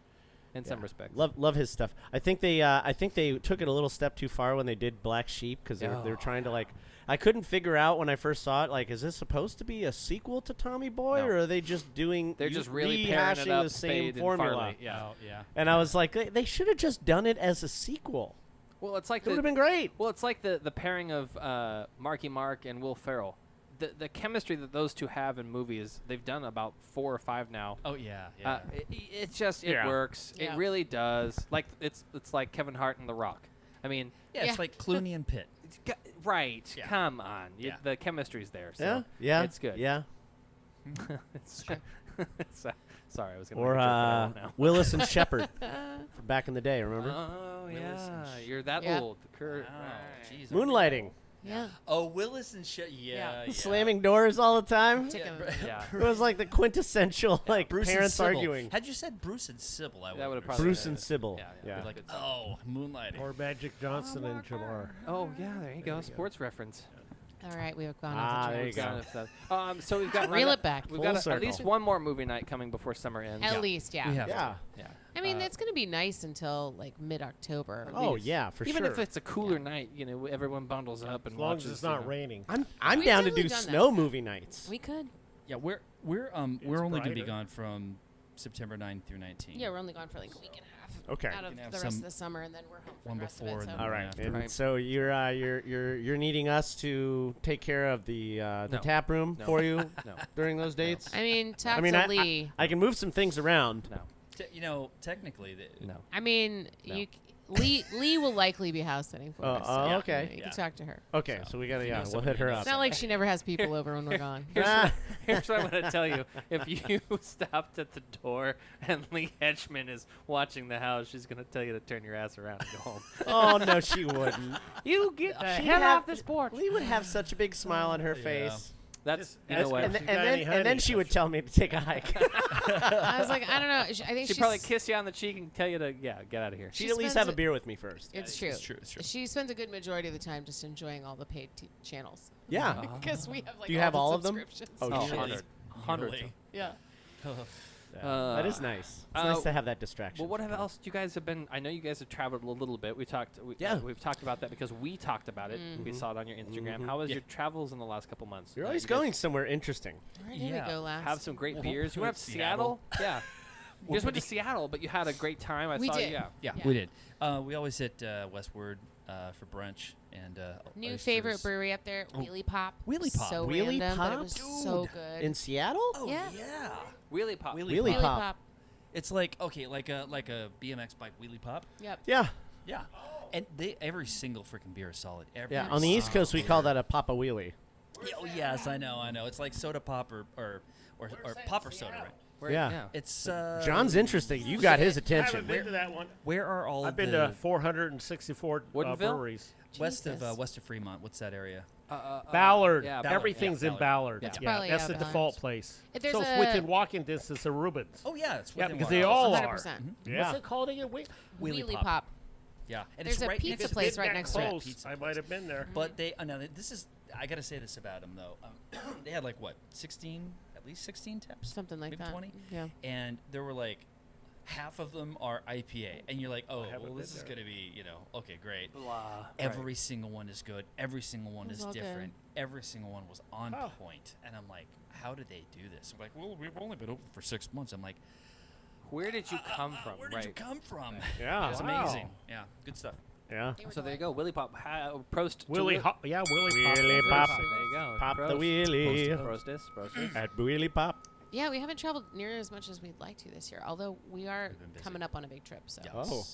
in some Yeah. respects. Love his stuff. I think they took it a little step too far when they did Black Sheep because they were trying to like. I couldn't figure out when I first saw it. Like, is this supposed to be a sequel to Tommy Boy, No. or are they just doing? They're just really pairing rehashing it up. the same Spade and formula? Farley. Yeah. Oh, yeah. And I was like, they should have just done it as a sequel. Well, it's like It would have been great. Well, it's like the pairing of Marky Mark and Will Ferrell. The chemistry that those two have in movies, they've done about 4 or 5 now. Oh yeah. Yeah. It just Yeah. works. Yeah. It really does. Like it's like Kevin Hart and The Rock. I mean, yeah, it's like Clooney and Pitt. right? Yeah. Come on, Yeah. the chemistry's there. So Yeah, yeah, it's good. Yeah. It's, sorry, I was gonna Or make a joke, but I won't now. Willis and Shepard from back in the day. Remember? Oh Willis and yeah, you're that Yeah. old. Kurt. Wow, Right. jeez, Moonlighting. Yeah. Oh, Willis and shit. Yeah. Slamming doors all the time. Yeah. It was like the quintessential like Bruce and parents Sybil. arguing. Had you said Bruce and Sybil, I would That have would've probably Bruce and Sybil. Yeah. like, oh, moonlighting. Or Magic Johnson and Jamar. Oh yeah, there you go. Sports reference. All right, we have gone Ah, on there to you jokes. go. So we've got Reel it back. We've Full got at circle. least one more movie night coming before summer ends. At least, yeah. We have Yeah. Yeah. I mean, it's going to be nice until like mid-October. Oh yeah, for Even sure. if it's a cooler night, everyone bundles up and As long watches. as it's not raining. I'm We've down to definitely do done that. snow movie nights. We could. Yeah, we're only going to be brighter. gone from September 9th through 19th. Yeah, we're only gone for like a week and a half. Okay. Out of can have the rest of some- the summer, and then we're home for one the rest before of it. and So. All right, after. and Right. so you're needing us to take care of the No. tap room No. for you No. during those dates. I mean, talk I mean, to Lee. I can move some things around. No. Technically, No. I mean, No. Lee will likely be house sitting for us. oh, so, okay. You can talk to her. Okay, so we gotta know we'll somebody hit her who knows up. It's not like she never has people over when we're gone. Here's what I'm going to tell you. If you stopped at the door and Lee Hedgman is watching the house, she's going to tell you to turn your ass around and go home. Oh no, she wouldn't. You get the She'd hell have- off this porch. Lee would have such a big smile on her Yeah. face, That's, you ask know what? her and, if th- she's got any and then honey. she would tell me to take a hike. I was like, I don't know. I think She'd probably kiss you on the cheek and tell you to, get out of here. She'd She at least spends have a it- beer with me first. It's true. It's true. It's true. She spends a good majority of the time just enjoying all the paid channels. Yeah. Because we have like Do you have all of them? subscriptions. Oh, Oh, shit. hundreds. Really? Yeah. That is nice. It's nice to have that distraction. Well, what else you guys have been? I know you guys have traveled a little bit. We've talked about that because we talked about it. We saw it on your Instagram. How was your travels in the last couple months? You're You always guys going somewhere interesting. Where did we Yeah. go last? have some great Well, beers. You went to Seattle? Yeah. You just went to Seattle, but you had a great time. I We saw did. you. Yeah. Yeah, Yeah. we did. We always hit Westward for brunch and New oysters. favorite brewery up there, Wheelie Pop. Wheelie Pop. So Wheelie random, but it Pop? was so good. In Seattle? Oh Yeah. yeah. Wheelie Pop. Wheelie Pop. Pop. It's like like a BMX bike wheelie pop. Yep. Yeah. Yeah. And every single freaking beer is solid. Every Yeah. On the East Coast, we call that a Papa Wheelie. Oh yes, I know. It's like soda pop or pop or soda, right? Yeah. It's John's interesting. You got his I attention. haven't been to that one. Where are all I've been the to 464 Woodinville? breweries. west Jesus. of Fremont? What's that area? Ballard. yeah, Ballard. Everything's Yeah, in Ballard. It's Yeah, probably that's out the Ballard. default place. If there's So it's a- within walking distance of Rubens. Oh yeah, it's Yeah, within because one they hour. all 100%. are. Yeah. What's it called again? Wheelie Pop. Yeah, and There's it's a right pizza next to place the- right That next to it. close, Pizza I might have been there. But they no, this is I gotta say this about them though. They had like what 16, at least 16 taps, Something like maybe that. 20, Yeah. and there were like half of them are IPA, and you're like, oh, haven't well, this been is there. gonna be okay, great. Blah. Every single one is good. Every single one It was is all good. different. Every single one was on Oh. point, and I'm like, how did they do this? I'm like, well, we've only been open for 6 months. I'm like, Where did you come from? where did you come from? Yeah. It's amazing. Yeah, good stuff. Yeah. They were So there you delightful. go. Wheelie Pop. Prost. to Willie Wi- Hop. Yeah, Willie Pop. Wheelie Pop. There you go. Pop the Prost. wheelie. Prostis. Prostis. At Wheelie Pop. Yeah, we haven't traveled near as much as we'd like to this year, although we are We've been busy. coming up on a big trip, so Yeah. Oh.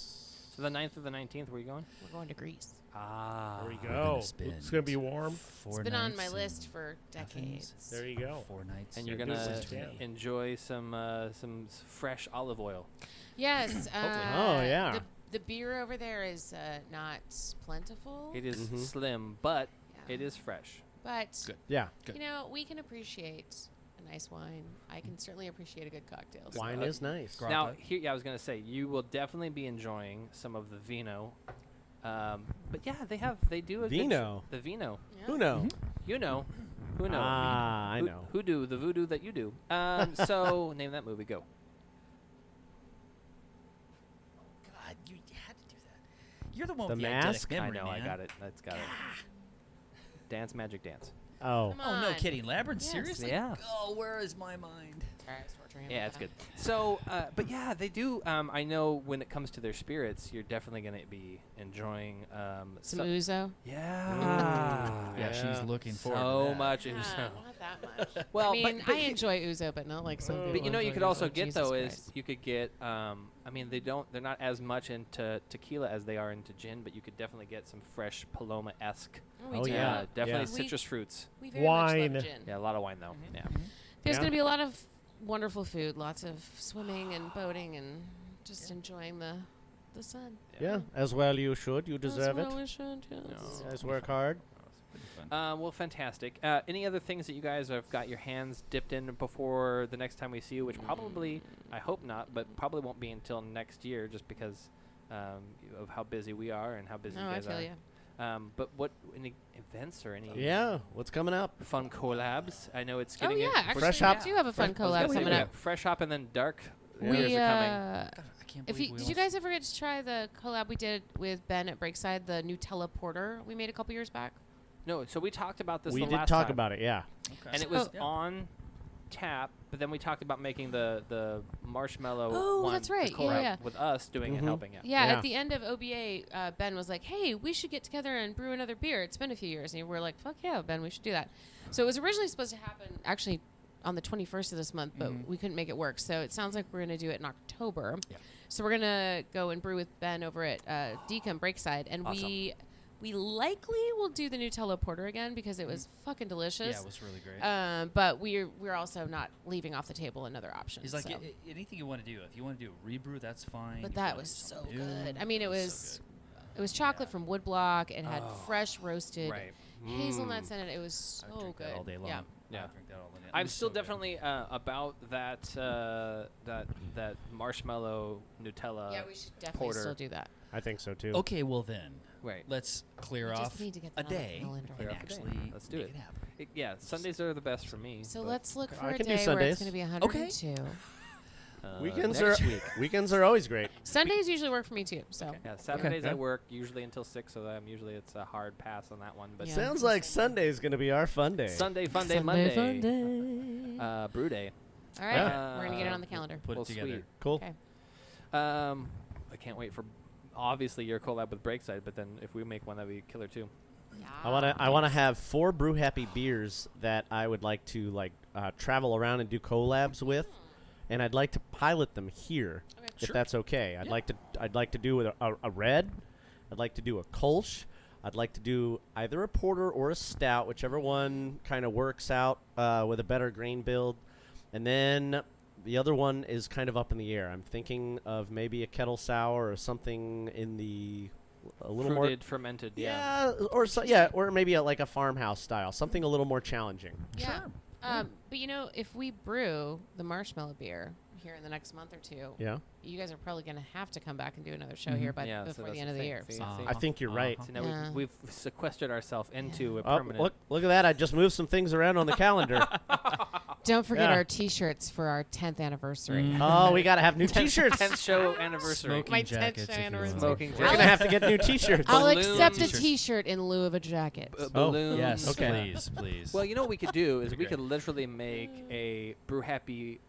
So the 9th or the 19th, where are you going? we're going to Greece. Ah. There we We're go. gonna It's spend going to be warm. It's been on my list for decades. There you go. 4 nights. And you're Yeah, gonna good ones, yeah. enjoy some fresh olive oil. Yes. Oh, yeah. The beer over there is not plentiful, It is Mhm. slim, but Yeah. it is fresh. but Good. Yeah. you know we can appreciate a nice wine. I can certainly appreciate a good cocktail. so- Wine is nice. Grappa. Now, here, yeah, I was gonna say you will definitely be enjoying some of the vino. But yeah, they do a good Vino. the vino. Yeah. Who know? You know, who knows? Ah, I know. Who do the voodoo that you do? So name that movie. Go. God, you had to do that. You're the one The with Mask? the eidetic memory, I know. I man. got it. That's got it. Dance, magic, dance. Oh. Come Oh no, on. kidding, Labyrinth? Yes. Seriously? Yeah. Oh, where is my mind? Sorry, I was torturing him Yeah, with it's that. good. So, but yeah, they do. I know when it comes to their spirits, you're definitely going to be enjoying Some ouzo. Yeah. Yeah, she's looking forward to so that. much Yeah, ouzo. not that much. Well, I mean, but I enjoy ouzo, but not like some people. But you know, you enjoy could also ouzo. get Jesus though Christ. is you could get. I mean, they're not as much into tequila as they are into gin, but you could definitely get some fresh Paloma-esque. we Oh, do. yeah. Definitely We- citrus fruits. We very much Wine. love gin. Yeah, a lot of wine though. Yeah. There's Yeah. going to be a lot of wonderful food, lots of swimming and boating, and just enjoying the sun. Yeah. As well you should. You That's deserve what it. we should, yes. You guys work hard. fun. Well, fantastic. Any other things that you guys have got your hands dipped in before the next time we see you, which probably, I hope not, but probably won't be until next year just because of how busy we are and how busy you guys I feel are. you. But what, any events or any Yeah, what's coming up? fun collabs? I know it's Oh getting yeah, actually, Fresh we Hop. do have a fun collab coming up. Fresh Hop and then Dark Beers We are coming. God, I can't if believe you we did you guys ever get to try the collab we did with Ben at Breakside, the Nutella Porter we made a couple years back? No, so we talked about this We the did last talk time, about it, yeah. Okay. and it was on tap, but then we talked about making the marshmallow Oh, one, that's the right. collab Yeah, yeah. with us doing it and Mhm. helping it. Yeah, Yeah. at the end of OBA, Ben was like, "Hey, we should get together and brew another beer. It's been a few years." And we were like, "Fuck yeah, Ben, we should do that." So it was originally supposed to happen actually on the 21st of this month, but we couldn't make it work. So it sounds like we're going to do it in October. Yeah. So we're going to go and brew with Ben over at Decom Breakside, and Awesome. we likely will do the Nutella Porter again because it was fucking delicious. Yeah, it was really great. But we're also not leaving off the table another option. He's like, so. anything you want to do. If you want to do a rebrew, that's fine. But If that you was so wanna do something good. new, I mean, it was chocolate from woodblock. It had fresh roasted Right. hazelnuts in it. It was I so drink good. that all day long. Yeah. Yeah. I drink that all day. It I'm was still so good. definitely about that marshmallow Nutella. Yeah, we should definitely porter. still do that. I think so too. Okay, well then, Right. let's clear We just off need to get a that on the day calendar. and Clear off a day. actually Let's do make it. happen. Yeah, Sundays are the best for me. So but, let's look for I a can do day where Sundays. it's going to be 102. Weekends next are week. weekends are always great. Sundays usually work for me too. So Yeah, Saturdays Okay. I work usually until 6, so I'm usually it's a hard pass on that one. But Yeah. Sounds like Sunday's gonna be our fun day. Sunday, fun day, Sunday, Monday, fun day. Brew day. All right, Yeah. we're going to get it on the calendar. Put well, it together. sweet. Cool. Okay. I can't wait for obviously your collab with Breakside, but then if we make one, that'd be killer too. I wanna have 4 Brew Happy beers that I would like to travel around and do collabs with, and I'd like to pilot them here, if that's okay. I'd like to do a red, I'd like to do a Kolsch, I'd like to do either a porter or a stout, whichever one kind of works out with a better grain build, and then the other one is kind of up in the air. I'm thinking of maybe a kettle sour or something in the a little Fruited, fermented, or maybe like a farmhouse style, something a little more challenging. Yeah. But if we brew the marshmallow beer here in the next month or two, Yeah, you guys are probably going to have to come back and do another show here Yeah, so before that's the end the of the thing. year. See, So. see. I think you're right. So now Yeah. we've sequestered ourselves into a Oh, permanent. look at that! I just moved some things around on the calendar. Don't forget Yeah. our T-shirts for our 10th anniversary. Mm. Oh, we gotta have new T-shirts. 10th show anniversary. Smoking My 10th jackets. show if you anniversary. will. Smoking We're gonna have to get new T-shirts. I'll Balloon accept a T-shirts. T-shirt in lieu of a jacket. Balloons. Yes, Okay. please. Well, you know what we could do is That'd we be could literally make a Brew Happy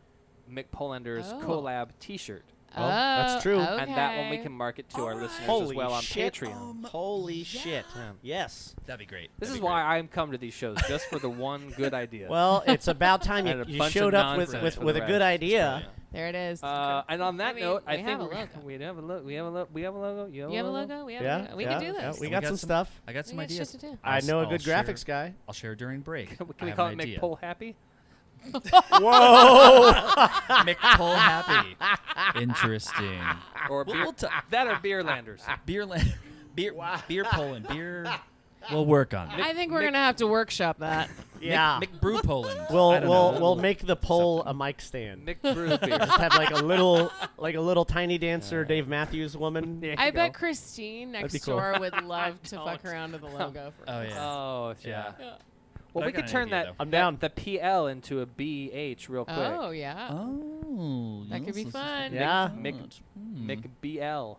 McPolanders Oh. collab T-shirt, Oh, that's true. and that one we okay. can market to our listeners Holy as well on shit. Patreon. Holy shit! Yeah. Yes. That'd be great. This That'd is be why I'm come to these shows, just for the one good idea. Well, it's about time And a you bunch showed of up with nonsense for with the a good rest. idea. There it is. And on that I mean, note, I we think have a we're- logo. we have a logo. We have a logo. We have a logo. You have You have a a logo. logo? We have Yeah, a logo. We yeah, can do yeah, this. we We got got some some- stuff. I got some We got shit ideas. to do. I know a I'll good share- graphics guy. I'll share during break. Can I we have call an it idea. McPole Happy? Whoa! McPole Happy. Interesting. Or beer, we'll ta- that or Beerlanders. Beer Poland. Beer. We'll work on it. I think we're gonna have to workshop that. Yeah. McBrew Poland. I We'll don't know. we'll make the pole a mic stand. McBrew beer. Just have like a little tiny dancer Dave Matthews woman. There you I go. bet Christine next be cool. door would love to fuck around with the logo for Oh us. yeah. Oh yeah. Yeah. Well, I we got could an turn idea, that, though. I'm down. the PL into a BH real quick. Oh yeah. Oh. That could be yes, fun. Yeah. McBL.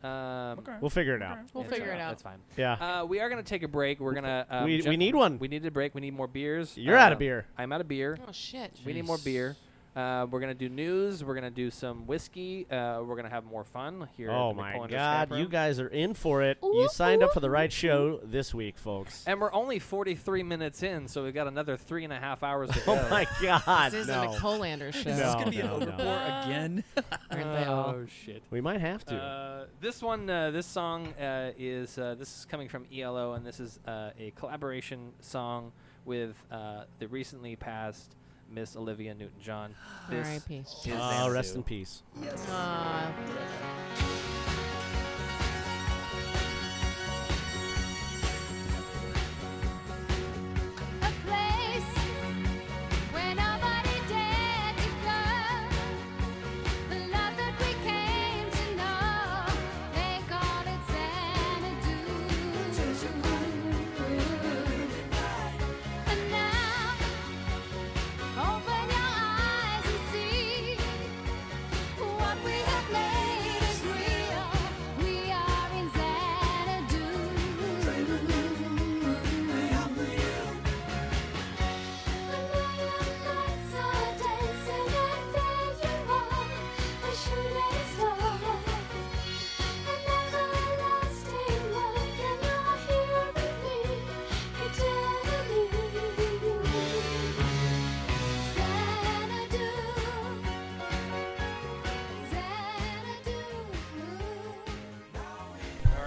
We'll figure it out. We'll It's figure it out. That's fine. Yeah. We are going to take a break. We're going to. We need one. We need a break. We need more beers. You're out of beer. I'm out of beer. Oh shit. We need more beer. We're going to do news. We're going to do some whiskey. We're going to have more fun here Oh at the my McPolanders God, Tap you Room. guys are in for it. You signed up for the right show this week, folks. And we're only 43 minutes in, so we've got another 3.5 hours to go. Oh my God, This is no. a McPolanders show. No, This is gonna be an no, no. overpour again. Aren't they all? Oh, shit. We might have to. This one, this song is this is coming from ELO, and this is a collaboration song with the recently passed Miss Olivia Newton-John. This R.I.P. is Rest Xanadu. in peace. Aw.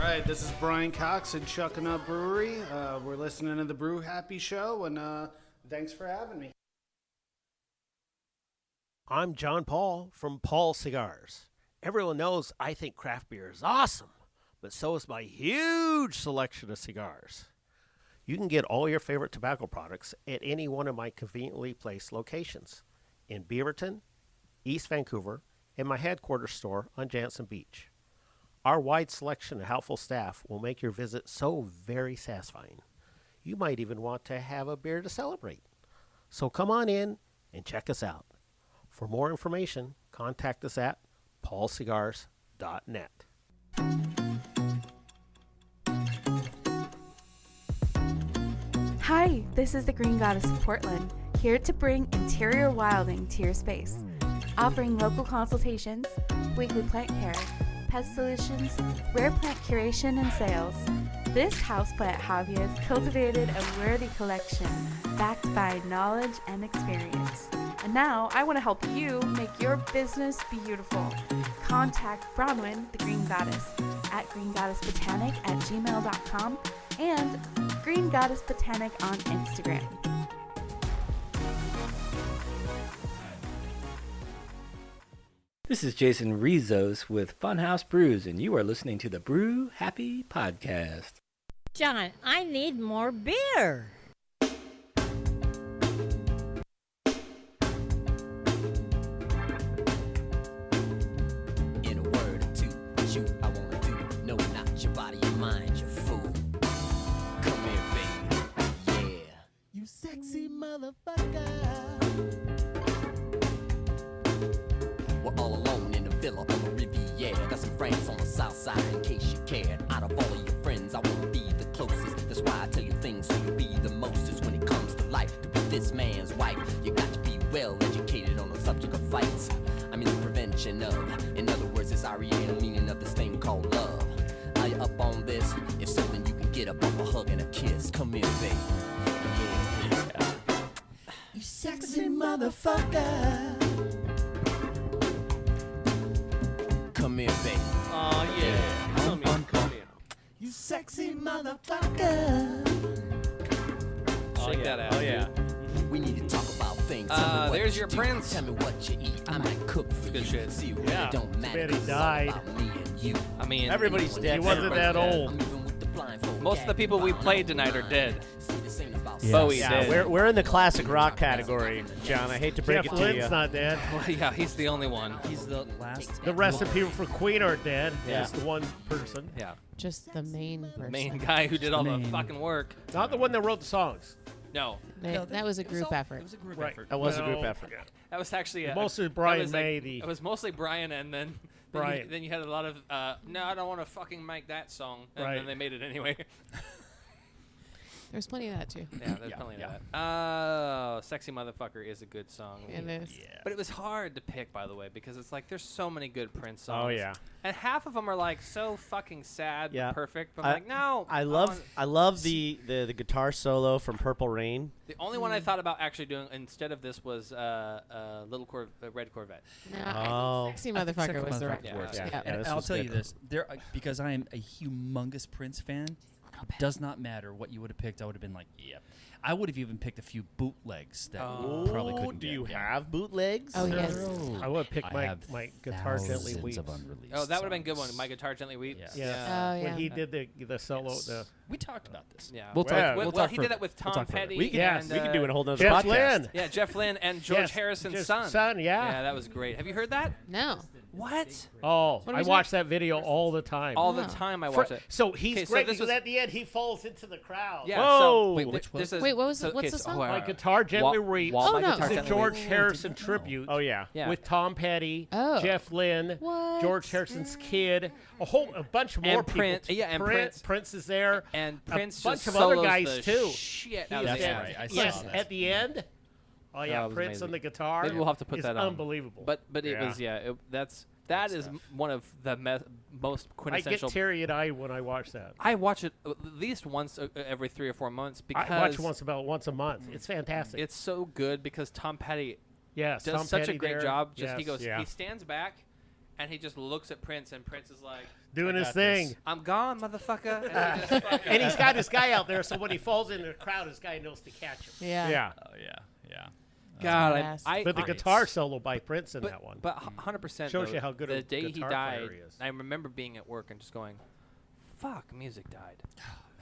right, this is Brian Cox at Chuckin' Up Brewery. We're listening to the Brew Happy Show, and thanks for having me. I'm John Paul from Paul Cigars. Everyone knows I think craft beer is awesome, but so is my huge selection of cigars. You can get all your favorite tobacco products at any one of my conveniently placed locations in Beaverton, East Vancouver, and my headquarters store on Jansen Beach. Our wide selection and helpful staff will make your visit so very satisfying. You might even want to have a beer to celebrate. So come on in and check us out. For more information, contact us at paulcigars.net. Hi, this is the Green Goddess of Portland, here to bring interior wilding to your space. Offering local consultations, weekly plant care, pest solutions, rare plant curation and sales. This houseplant hobbyist cultivated a worthy collection backed by knowledge and experience. And now I want to help you make your business beautiful. Contact Bronwyn, the Green Goddess, at greengoddessbotanic@gmail.com and Green Goddess Botanic on Instagram. This is Jason Rizos with Funhouse Brews, and you are listening to the Brew Happy Podcast. John, I need more beer. In a word or two, shoot, I wanna do. No, not your body, your mind, you fool. Come here, baby. Yeah. You sexy motherfucker. We're all alone in the villa on the Riviera. Got some friends on the south side in case you cared. Out of all of your friends, I wanna be the closest. That's why I tell you things so you'll be the mostest. When it comes to life, to be this man's wife, you got to be well educated on the subject of fights. I mean the prevention of. In other words, it's REA, the meaning of this thing called love. Are you up on this? If so, then you can get up off a hug and a kiss. Come here, baby. Yeah. You sexy motherfucker. Come here, baby. Oh, yeah. Come here. You sexy motherfucker. Shake that ass, Oh, yeah. We need to talk about things. There's your Prince. Tell me what you eat. I might cook for Good you. shit. See, it really Yeah. don't matter. Bet he 'cause it's all died. about me and you. I mean, Everybody's dead. He wasn't that old. I'm even with the blindfold. most of the people we played tonight are dead. See, this ain't about Bowie Yeah, dead. we're in the classic rock category, John. I hate to break Jeff it to Lynne's you. not dead. Well, yeah, he's the only one. He's the last. The rest of people for Queen are dead. Yeah. Just the one person. Yeah, Just the main person. the main guy who did all the Main. fucking work. Not the one that wrote the songs. No, That was a group effort. It was a group Right. effort. That was a No. group effort. that was actually Mostly that Brian was like- May, the- It was mostly Brian, and then Brian. Then you had a lot of no, I don't want to fucking make that song, and Right. then they made it anyway. There's plenty of that too. Yeah, there's Yeah, plenty yeah. of that. Oh, Sexy Motherfucker is a good song. It is. But it was hard to pick, by the way, because it's like there's so many good Prince songs. Oh, yeah. And half of them are like so fucking sad, Yeah. but perfect. But I'm like, no. I want- love the guitar solo from Purple Rain. The only one I thought about actually doing instead of this was Red Corvette. No, Oh. Sexy I think Motherfucker Second was the right Motherfucker Yeah. works. Yeah. Yeah, And this I'll was tell good. you this, because I am a humongous Prince fan. Does not matter what you would have picked. I would have been like, yep. I would have even picked a few bootlegs that you probably couldn't do get. you Yeah. have bootlegs? Oh, yes. I would pick I my have Guitar Gently thousands Weeps. of unreleased Oh, that would have been a good one. songs. My Guitar Gently Weeps. Yes. Yeah. Oh, When yeah. he did the solo. Yes. The We talked about this. Yeah. We'll talk. Well, We'll well, talk he further. did that with We'll Tom talk further. Petty. We can- yes, and, We can do a whole nother Jeff podcast. Lynne. Yeah, Jeff Lynne and George Yes, Harrison's just son. son, yeah. Yeah, that was great. Have you heard that? No. What? Oh, What I was watch that video all the time. All the Oh. time I For- watch it. So he's Okay, so great this because was- at the end he falls into the crowd. Yeah. Whoa. So, Wait, which this was- is, Wait, what was so, what's okay, the so- song? hold on. My Guitar Gently Weeps. Walt, Oh, My no. Guitar The Gently George Weeps. Harrison didn't know. tribute Oh, yeah. Yeah. with Tom Petty, Oh. Jeff Lynne, What? George Harrison's kid, a bunch more And people. Prince- yeah, and Prince. Prince is there, And a Prince bunch just of other solos guys the too. shit out of That's the right. end. I saw Yes, that. at the end. Oh yeah, it was Prince amazing. on the guitar. Maybe we'll have to put is that on. unbelievable. But it Yeah. was that is one of the most I get quintessential. teary-eyed when I watch that. I watch it at least once every 3 or 4 months because I watch once a month. It's fantastic. it's so good because Tom Petty yes, does Tom such Petty a great there. job. Yes. He goes, Yeah. he stands back, and he just looks at Prince, and Prince is like doing I his got thing. this. I'm gone, motherfucker. And, he just fucking And he's got his guy out there, so when he falls into the crowd, his guy knows to catch him. Yeah. Yeah. Oh yeah. God, badass. But the guitar solo by Prince in that one. But 100% Shows you how good the a day he guitar died, player he is. I remember being at work and just going, fuck, music died.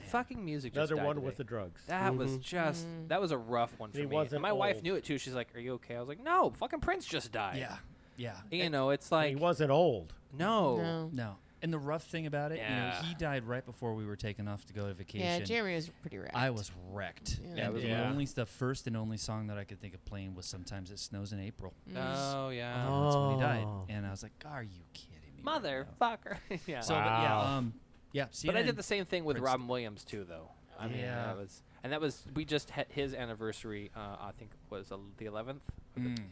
Fucking music just Another died one today. with the drugs. That was just, that was a rough one for He me. wasn't And my wife old. knew it too. She's like, are you okay? I was like, no, fucking Prince just died. Yeah. You know, it's He like, wasn't old. no. No. And the rough thing about it, Yeah. he died right before we were taking off to go to vacation. Yeah, Jeremy was pretty wracked. I was wrecked. Yeah. And Yeah. the first and only song that I could think of playing was Sometimes It Snows in April. Oh, yeah. That's when he died. Oh. And I was like, are you kidding me? right now?" Motherfucker. Yeah. So, yeah, But I CNN did the same thing with Prince. Robin Williams too, though. I mean, Yeah. that was we just had his anniversary. I think was the 11th.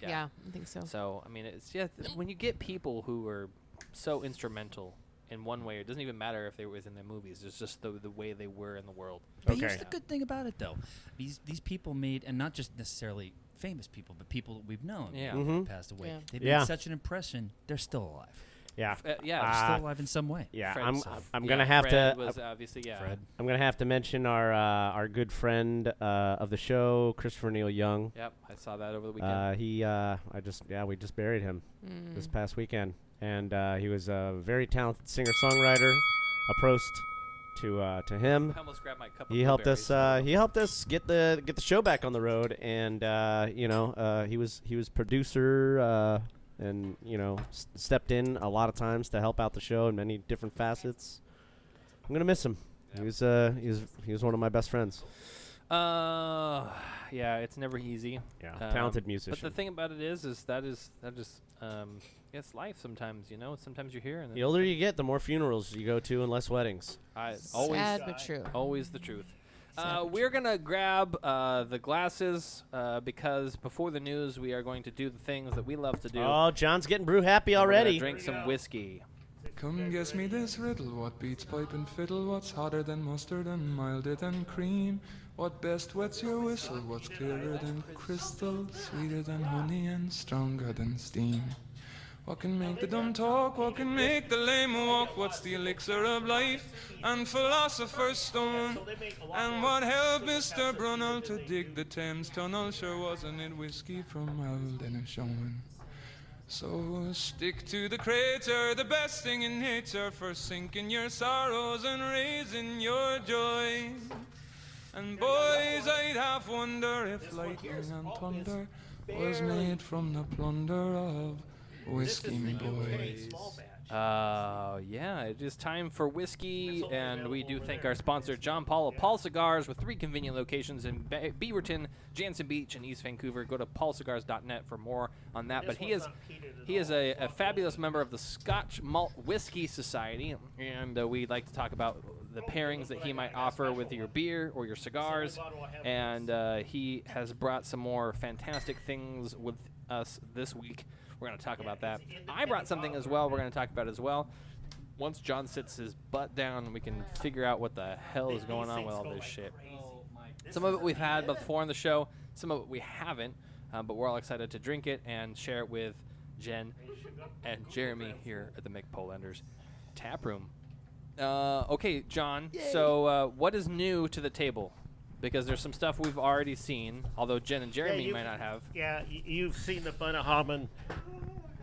Yeah, I think so. So I mean, it's when you get people who are so instrumental in one way, it doesn't even matter if they were in the movies. It's just the way they were in the world. But here's the good thing about it, though. These people made, and not just necessarily famous people, but people that we've known Yeah. who passed away. Yeah. They Yeah. made such an impression. They're still alive. Yeah. Yeah. They're still alive in some way. Yeah. Fred, I'm yeah, gonna have Fred to. Was obviously Fred. I'm gonna have to mention our good friend of the show, Christopher Neil Young. Yep, I saw that over the weekend. We just buried him this past weekend, and he was a very talented singer-songwriter. A prost to him. I almost grabbed my cup of He helped blueberries. us. He helped us get the show back on the road, and he was producer and stepped in a lot of times to help out the show in many different facets. I'm gonna miss him. He was one of my best friends. Yeah, it's never easy. Yeah, talented musician. But the thing about it is that it's life sometimes. Sometimes you're here, and The older you get, the more funerals you go to and less weddings. always Sad but true. Always the truth. We're gonna grab the glasses because before the news, we are going to do the things that we love to do. Oh, John's getting brew happy We're gonna already. drink some whiskey. Come guess me this riddle, what beats pipe and fiddle, what's hotter than mustard and milder than cream? What best wets your whistle, what's clearer than crystal, sweeter than honey and stronger than steam? What can make the dumb talk, what can make the lame walk, what's the elixir of life and philosopher's stone? And what helped Mr. Brunel to dig the Thames tunnel, sure wasn't it whiskey from Alderneshone? So stick to the crater, the best thing in nature, for sinking your sorrows and raising your joy. And boys, I'd half wonder if lightning and thunder was made from the plunder of whiskey, me boys. Yeah, it is time for whiskey, and we do thank our sponsor, John Paul of Paul Cigars, with 3 convenient locations in Beaverton, Jansen Beach, and East Vancouver. Go to paulcigars.net for more on that. But he is a fabulous member of the Scotch Malt Whiskey Society, and we like to talk about the pairings that he might offer with your beer or your cigars. And he has brought some more fantastic things with us this week. We're going to talk about that. I brought something as well we're going to talk about as well. Once John sits his butt down, we can figure out what the hell is going on with all this shit. Some of it we've had before on the show. Some of it we haven't. But we're all excited to drink it and share it with Jen and Jeremy here at the McPolanders Tap Room. Okay, John. Yay. So what is new to the table? Because there's some stuff we've already seen, although Jen and Jeremy might not have. Yeah, you've seen the Bunnahabhain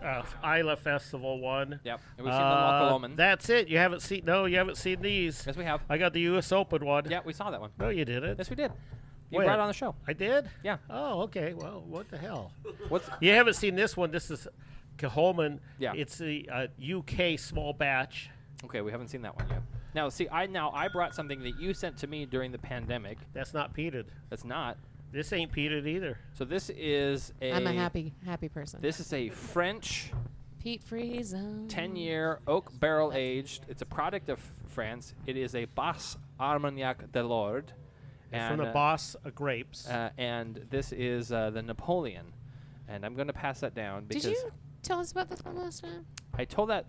Isla Festival one. Yep, and we've seen the Loch That's it. You haven't seen these. Yes, we have. I got the U.S. Open one. Yeah, we saw that one. No, you didn't. Yes, we did. You When? brought it on the show. I did? Yeah. Oh, okay. Well, what the hell? You haven't seen this one. This is Caholman. Yeah. It's the UK small batch. Okay, we haven't seen that one yet. Now, see, I brought something that you sent to me during the pandemic. That's not peated. That's not. This ain't peated either. So this is I'm a happy person. This is a French Pete Friesen 10-year oak barrel aged. It's a product of France. It is a Basse Armagnac de Lourdes. From the Basse grapes. And this is the Napoleon. And I'm going to pass that down because Did you tell us about this one last time? I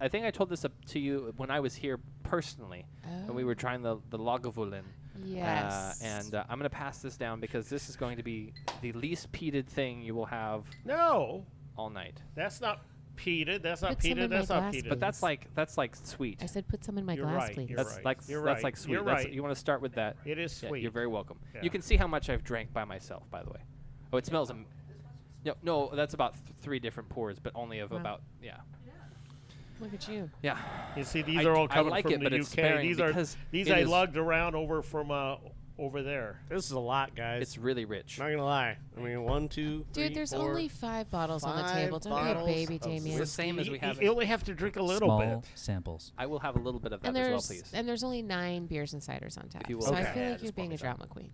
think I told this up to you when I was here personally, when we were trying the Lagavulin. Yes. And I'm going to pass this down because this is going to be the least peated thing you will have No. all night. That's not peated. That's not Put some peated. in my That's not glass, peated. But that's like sweet. I said put some in my You're glass, right, please. you're That's right. like You're that's right. like sweet. You're That's, right. you want to start with that? It is Yeah, sweet. you're very welcome. Yeah. You can see how much I've drank by myself, by the way. Oh, it smells. No, that's about 3 different pours, but only of Wow. about Look at you. Yeah. You see, these I- are all I coming like from it, the but UK. it's sparing These because it I is- lugged around over from over there. This is a lot, guys. It's really rich. Not gonna lie. I mean, 1, 2, 3, Dude, there's 4. only 5 bottles on the 5 table. Don't be a bottles baby, of Damian. It's the same as we have. You only have to drink a little Small bit. samples. I will have a little bit of that And as well, there's please. and there's only 9 beers and ciders on tap. you will. So I Okay. feel Yeah, like just you're being pour a me some. drama queen.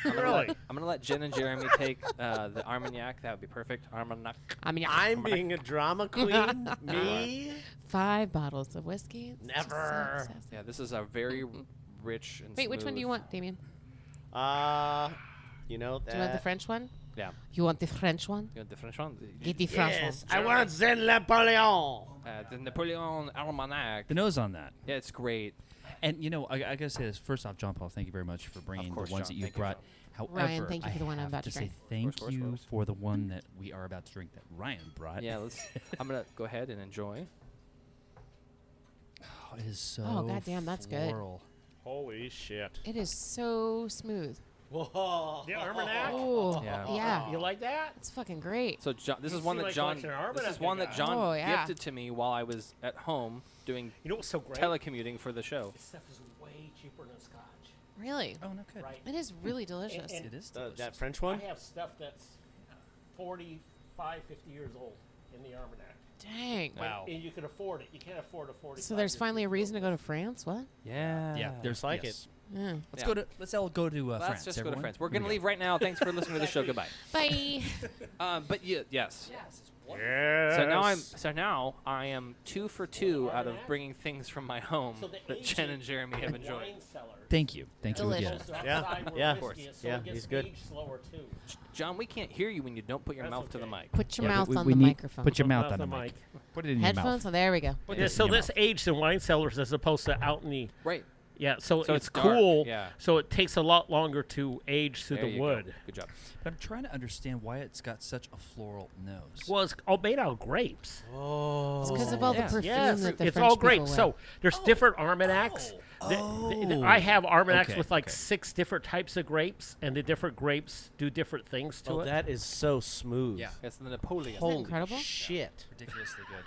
Really? I'm gonna let Jen and Jeremy take the Armagnac. That would be perfect. Armagnac. I mean, I'm being a drama queen. Me? 5 bottles of whiskey. It's just so Never. excessive. Yeah, this is a very rich and Wait, which one do you smooth- want, Damien? You know that. Do you want the French one? Yeah. You want the French one? You want the French one? Get the French Yes, one. I want the Napoleon. The Napoleon Armagnac. The nose on that. Yeah, it's great. And I gotta say this first off, John Paul. Thank you very much for bringing course, the ones John. that you Thank you, brought. John. However, Ryan, thank you I for the one I'm have about to to say drink. thank course, you course. for the one that we are about to drink that Ryan brought. Yeah, I'm gonna go ahead and enjoy. Oh, it is so. Oh, goddamn, that's good. floral. Holy shit. It is so smooth. Whoa. The Armagnac? Oh, Yeah. yeah. You like that? It's fucking great. So John, this You is one see that my John. collection of This is Armagnac one I that got. John Oh, yeah. gifted to me while I was at home doing You know what's so great? telecommuting for the show. This stuff is way cheaper than Scotch. Really? Oh no, good. Right. It is really delicious. And It is. That delicious. French one? I have stuff that's 45, 50 years old in the Almanac. Dang. Wow. And you can afford it. You can't afford a 45. So there's finally a reason to go to France? What? Yeah. Yeah, there's like yes. Yeah. Let's all go to Let's France. just go to everyone. France. We're Here gonna we leave right now. Thanks for listening to the show. Goodbye. Bye. But yes. Yes. So now I am 2 for 2 out of bringing things from my home So the that Jen and Jeremy have enjoyed. Thank you. Thank you again. Delicious. Yeah, of course. Yeah, he's good. Slower too. John, we can't hear you when you don't put your mouth to the mic. Put your Yeah, mouth we- on we the need- microphone. Put your Put mouth mouth on the on the mic. Put it in your Headphones? mouth. Oh, there we go. Put Yeah, it so in your this mouth. aged in wine cellars as opposed to out in the Right. yeah. So, So it's it's dark, cool. yeah. So it takes a lot longer to age through There the you wood. Go. Good job. But I'm trying to understand why it's got such a floral nose. Well, it's all made out of grapes. Oh. It's because of all the perfume Yes, that the it's French all great. people wear. So there's different Armagnacs. I have Armagnacs Okay, with like okay. 6 different types of grapes, and the different grapes do different things to Oh, it. that is so smooth. Yeah. It's the Napoleon. Isn't that Holy incredible? shit. Ridiculously good.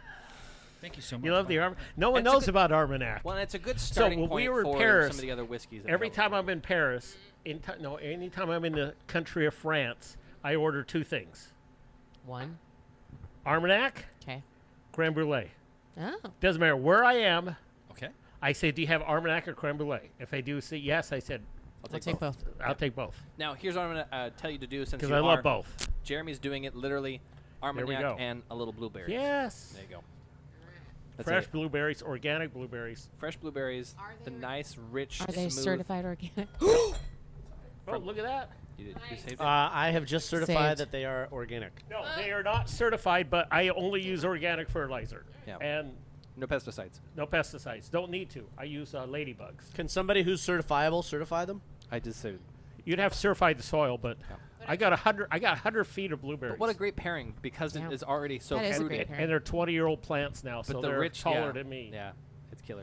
Thank you so much. You love the Ryan. Armagnac? No one It's a knows good- about Armagnac. Well, it's a good So starting when point we were in for Paris, some of the other whiskeys. That every we time I'm in Paris, anytime I'm in the country of France, I order 2 things: One. Armagnac, Okay. creme brulee. Oh. Doesn't matter where I am. Okay. I say, "Do you have Armagnac or creme brulee?" If they do say yes, I said, I'll take both. "I'll take both." Now, here's what I'm going to tell you to do since Because you I are. love both. Jeremy's doing it literally we Armagnac go. and a little blueberry. Yes. There you go. That's Fresh it. blueberries, organic blueberries. Fresh blueberries, the nice, rich, Are they smooth. certified organic? Oh, look at that. You saved it? I have just certified Saved. that they are organic. No, they are not certified, but I only use organic fertilizer. Yeah. And No pesticides. no pesticides. Don't need to. I use ladybugs. Can somebody who's certifiable certify them? I just said. You'd have to certify the soil, but I got 100 feet of blueberries. But what a great pairing because Yeah. it is already so That is a fruity. great pairing. And they're 20-year-old plants now, But so the they're rich, taller yeah, than me. Yeah, it's killer.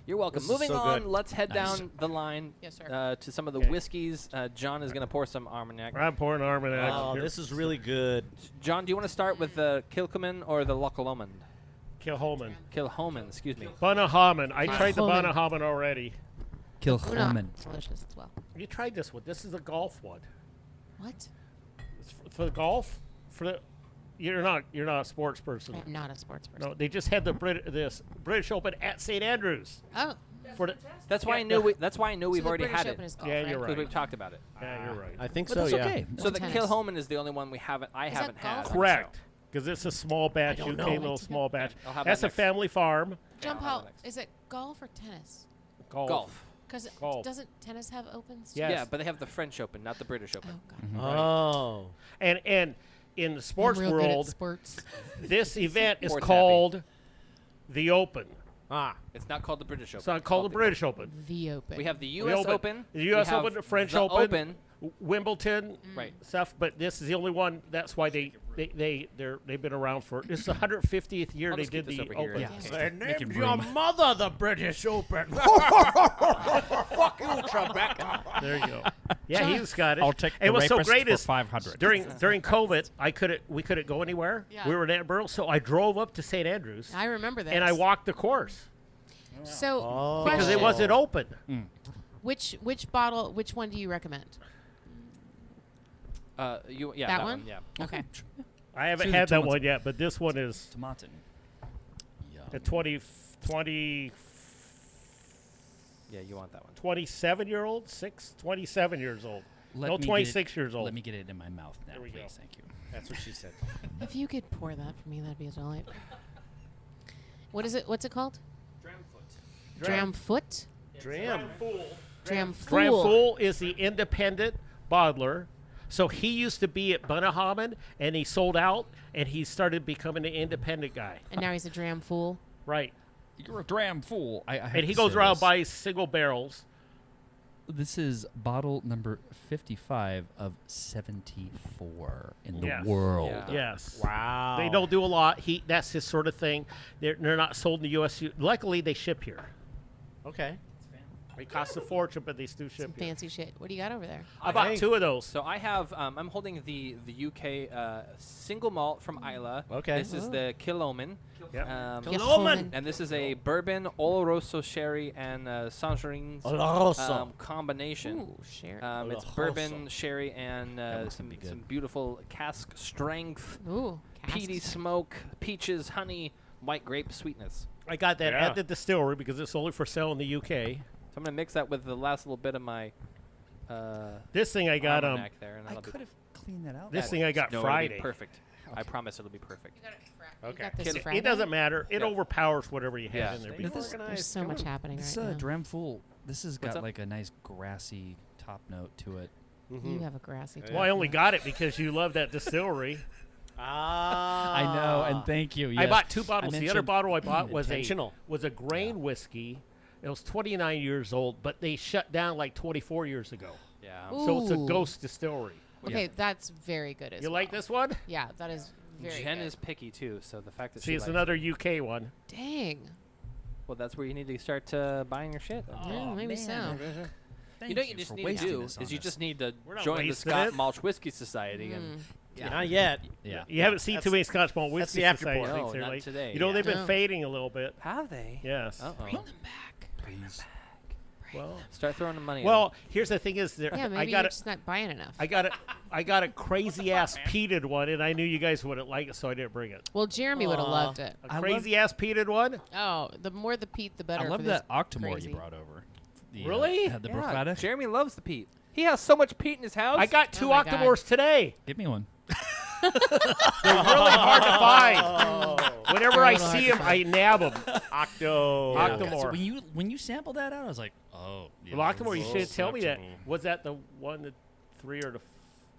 You're welcome. This is Moving so on, good. let's head Nice. down the line Yes, sir. to some of the Okay. whiskeys. John is going to pour some Armagnac. I'm pouring Armagnac. Oh, Here. this is really good. John, do you want to start with the Kilchoman or the Lochaloman? Kilhoman. Kilchoman, excuse me. Bunahaman. I tried the Bunahaman. Bunahaman already. Kill Oh, no. Holman. It's delicious as well. You tried this one. This is a golf one. What? It's for the golf. You're not a sports person. I'm not a sports person. No, they just had the British Open at St Andrews. Oh. For the, That's why I Yeah, knew. the- That's why I knew we've the already British had Open it. is golf, Yeah, right? you're Because right. we've talked about it. Yeah, you're right. I think But so, that's yeah. okay. So the tennis. Kilchoman is the only one we haven't. I Is that haven't had. golf? on the Correct. show. Because it's a small batch, don't UK know. little small batch. I'll have That's that a next. family farm. John I'll have Paul, it next. is it golf or tennis? Golf. Because Golf. doesn't tennis have opens? too? Yes. Yeah, but they have the French Open, not the British Open. Oh, God. Oh. And in the sports I'm real good at world, sports. this event is Sports called the Open. It's not called the British Open. It's not called the British Open. The Open. We have the The U.S. Open. Open. The US we have Open, the French the Open. Wimbledon stuff, but this is the only one. That's why they've been around for. This is the 150th year they did the Open. They named your mother the British Open. Fuck you, Trebek. There you go. Yeah, he was Scottish. I'll take And the what's so rapist great for is 500. during COVID, we couldn't go anywhere. Yeah. We were in Edinburgh, so I drove up to St. Andrews. I remember this. And I walked the course. So, because it question. wasn't open. Which bottle? Which one do you recommend? That one. Yeah. Okay. I haven't had that one yet, but this one is Tomatin. a 20. Yeah, you want that one. 27-year-old, 27 years old. Let No, me 26 years old. Let me get it in my mouth now, There we please. go. Thank you. That's what she said. If you could pour that for me, that'd be a delight. What is it? What's it called? Dramfoot. Dramfool. Dramfool. Dramfool is the independent bottler. So he used to be at Bunnahabhain, and he sold out, and he started becoming an independent guy. And now he's a Dramfool. Right. You're a damn fool. I have And he to goes say around this. buys single barrels. This is bottle number 55 of 74 in the Yes. world. Yeah. Yes. Wow. They don't do a lot. That's his sort of thing. They're not sold in the U.S. Luckily, they ship here. Okay. It costs a fortune, but they do Some ship here. fancy shit. What do you got over there? I bought 2 of those. So I have. I'm holding the UK single malt from Isla. Okay. This is the Killoman. Yep. Killoman. And this is a bourbon, Oloroso sherry, and Sangerines Oloroso. combination. Ooh, sherry. It's Oloroso. bourbon, sherry, and looks some, gonna be good. some beautiful cask strength, Ooh. peaty casks. smoke, peaches, honey, white grape sweetness. I got that Yeah. at the distillery because it's only for sale in the UK. So I'm gonna mix that with the last little bit of my. This thing I got almanac there, and I that'll be- could have cleaned that out. This thing I got no, Friday. It'll be perfect. I promise it'll be perfect. Okay. got this It Friday? doesn't matter. It Yeah. overpowers whatever you had Yeah. in there Stay before. There's so much happening This right now. Dramfool, this has What's got up? like a nice grassy top note to it. You have a grassy top. Well, I only got it because you love that distillery. I know, and thank you. I yes. bought 2 bottles. The other mentioned- bottle I bought was Intentional. a grain whiskey. It was 29 years old, but they shut down like 24 years ago. Yeah. So it's a Ooh. ghost distillery. Okay, that's very good as You well. like this one? Yeah, that is very Jen good. is picky too, so the fact that See, she it's likes another UK one. Dang. well, that's where you need to start buying your shit. Yeah, maybe so. Thank You know what you just for need to wasting do this is on you us. just need to We're not join the wasting Scott it. Malch Whiskey Society and Not yet. Yeah. You haven't seen too many Scotch Malt that's Whiskey the Society afterport. things No, there not lately. today, You know, yeah. they've been No. fading a little bit. have they? Yes. Uh-oh. Bring them back. Please. Well, Start throwing the money. well, here's the thing: is there? Yeah, maybe I you're got just not buying enough. I got a crazy ass peated one, and I knew you guys wouldn't like it, so I didn't bring it. Well, Jeremy would have Aw. loved it. A crazy ass peated one. Oh, the more the peat, the better. I love for this that Octomore crazy. you brought over. The, Really? The yeah, Bruichladdich. Jeremy loves the peat. He has so much peat in his house. I got 2 my God. Octomores today. Give me one. They're really hard to find. Whenever I Little hard see to them, I nab them. Octo. Octomore. So when you sampled that out, I was like, oh. Yeah, Well, Octomore, you should have tell me that. acceptable. Was that the 1, the 3, or the